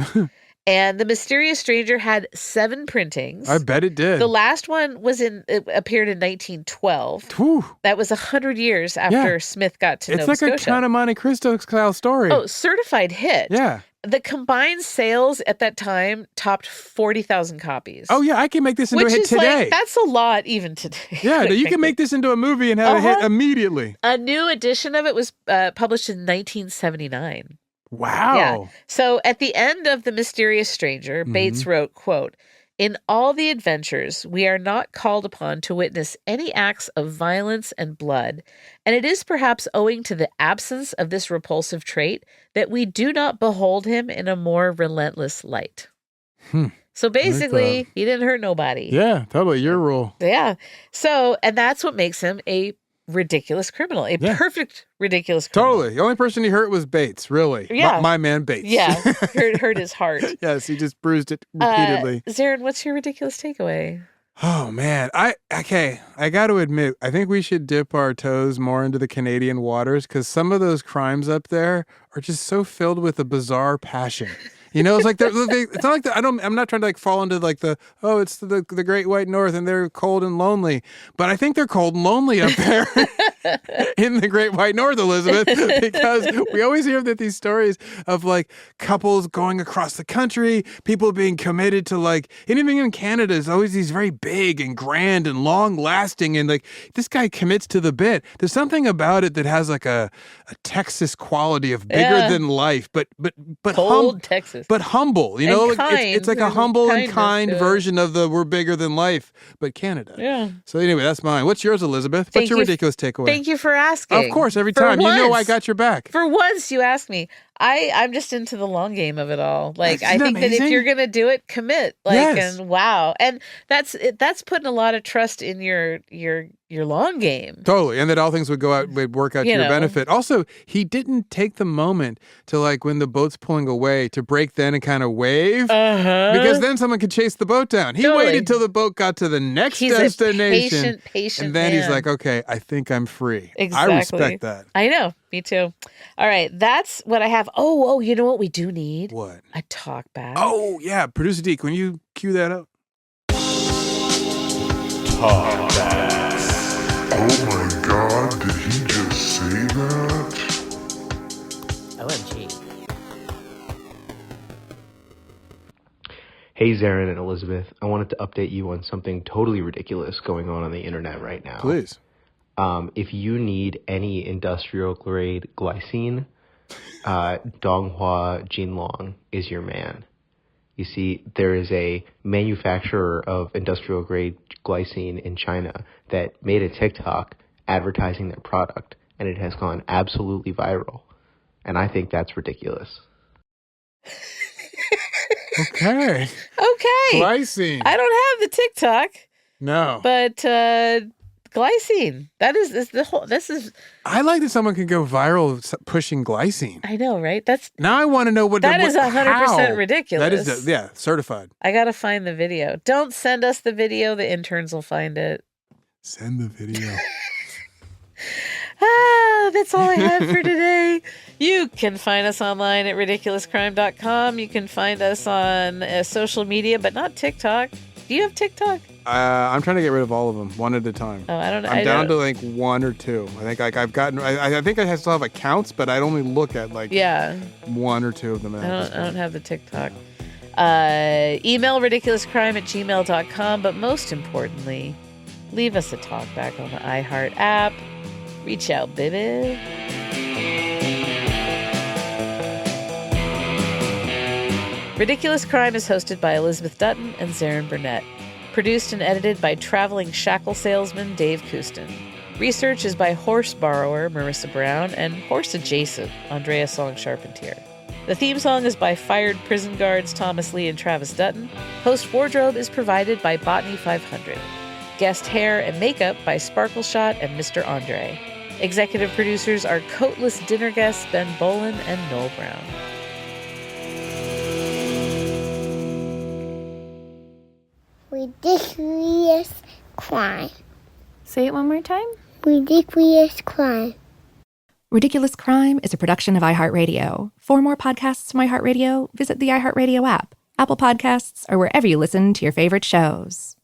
Speaker 3: And The Mysterious Stranger had 7 printings.
Speaker 4: I bet it did.
Speaker 3: The last one appeared in 1912.
Speaker 4: Whew.
Speaker 3: That was 100 years after Smith got to Nova Scotia.
Speaker 4: It's like a Count of Monte Cristo style story.
Speaker 3: Oh, certified hit.
Speaker 4: Yeah.
Speaker 3: The combined sales at that time topped 40,000 copies.
Speaker 4: Oh, yeah. I can make this into a hit today.
Speaker 3: That's a lot even today.
Speaker 4: Yeah, you can make this into a movie and have a hit immediately.
Speaker 3: A new edition of it was published in 1979.
Speaker 4: Wow.
Speaker 3: Yeah. So at the end of The Mysterious Stranger, Bates wrote, quote, "In all the adventures, we are not called upon to witness any acts of violence and blood, and it is perhaps owing to the absence of this repulsive trait that we do not behold him in a more relentless light." So basically, he didn't hurt nobody.
Speaker 4: Yeah, totally. Your rule.
Speaker 3: Yeah. So, and that's what makes him a ridiculous criminal, perfect ridiculous criminal.
Speaker 4: Totally. The only person he hurt was Bates, really.
Speaker 3: Yeah.
Speaker 4: My man Bates.
Speaker 3: Yeah. hurt his heart.
Speaker 4: Yes, he just bruised it repeatedly.
Speaker 3: Zaron, what's your ridiculous takeaway?
Speaker 4: Oh man, I got to admit, I think we should dip our toes more into the Canadian waters because some of those crimes up there are just so filled with a bizarre passion. You know, it's like it's not like I'm not trying to like fall into like it's the Great White North and they're cold and lonely, but I think they're cold and lonely up there in the Great White North, Elizabeth, because we always hear that these stories of like couples going across the country, people being committed to like anything in Canada is always these very big and grand and long lasting, and like this guy commits to the bit. There's something about it that has like a Texas quality of bigger than life, but
Speaker 3: cold Texas.
Speaker 4: But humble, you know,
Speaker 3: like
Speaker 4: it's like a humble and kind version of the we're bigger than life, but Canada.
Speaker 3: Yeah.
Speaker 4: So anyway, that's mine. What's yours, Elizabeth? What's your ridiculous takeaway?
Speaker 3: Thank you for asking.
Speaker 4: Of course, every time. You know I got your back.
Speaker 3: For once, you asked me. I'm just into the long game of it all. Like, I think that if you're going to do it, commit. Like, yes. And wow. And that's putting a lot of trust in your long game.
Speaker 4: Totally. And that all things would work out to your benefit. Also, he didn't take the moment to like when the boat's pulling away to break then and kind of wave because then someone could chase the boat down. He waited till the boat got to the next destination. Patient and then he's like, okay, I think I'm free.
Speaker 3: Exactly.
Speaker 4: I respect that.
Speaker 3: I know. Me too. All right. That's what I have. Oh, you know what we do need?
Speaker 4: What?
Speaker 3: A talk back.
Speaker 4: Oh, yeah. Producer D, can you cue that up?
Speaker 5: Talk backs. Oh my God, did he just say that?
Speaker 3: OMG.
Speaker 6: Hey, Zaron and Elizabeth. I wanted to update you on something totally ridiculous going on the internet right now.
Speaker 4: Please.
Speaker 6: If you need any industrial grade glycine, Donghua Jinlong is your man. You see, there is a manufacturer of industrial grade glycine in China that made a TikTok advertising their product, and it has gone absolutely viral. And I think that's ridiculous.
Speaker 4: Okay. Glycine.
Speaker 3: I don't have the TikTok.
Speaker 4: No.
Speaker 3: But glycine. This is.
Speaker 4: I like that someone can go viral pushing glycine.
Speaker 3: I know, right?
Speaker 4: Now I want to know what
Speaker 3: that is 100% ridiculous.
Speaker 4: That is, certified.
Speaker 3: I got to find the video. Don't send us the video. The interns will find it.
Speaker 4: Send the video.
Speaker 3: That's all I have for today. You can find us online at ridiculouscrime.com. You can find us on social media, but not TikTok. Do you have TikTok?
Speaker 4: I'm trying to get rid of all of them one at a time.
Speaker 3: Oh, I don't know.
Speaker 4: I'm down to like one or two. I think like I've gotten. I think I still have accounts, but I'd only look at like one or two of them.
Speaker 3: I don't have the TikTok. Email ridiculouscrime@gmail.com, but most importantly, leave us a talkback on the iHeart app. Reach out, baby. Ridiculous Crime is hosted by Elizabeth Dutton and Zaron Burnett. Produced and edited by traveling shackle salesman Dave Kustin. Research is by horse borrower Marissa Brown and horse adjacent Andrea Song-Charpentier. The theme song is by fired prison guards Thomas Lee and Travis Dutton. Host wardrobe is provided by Botany 500. Guest hair and makeup by Sparkle Shot and Mr. Andre. Executive producers are coatless dinner guests Ben Bolin and Noel Brown.
Speaker 7: Ridiculous crime.
Speaker 1: Say it one more time.
Speaker 7: Ridiculous crime.
Speaker 1: Ridiculous Crime is a production of iHeartRadio. For more podcasts from iHeartRadio, visit the iHeartRadio app, Apple Podcasts, or wherever you listen to your favorite shows.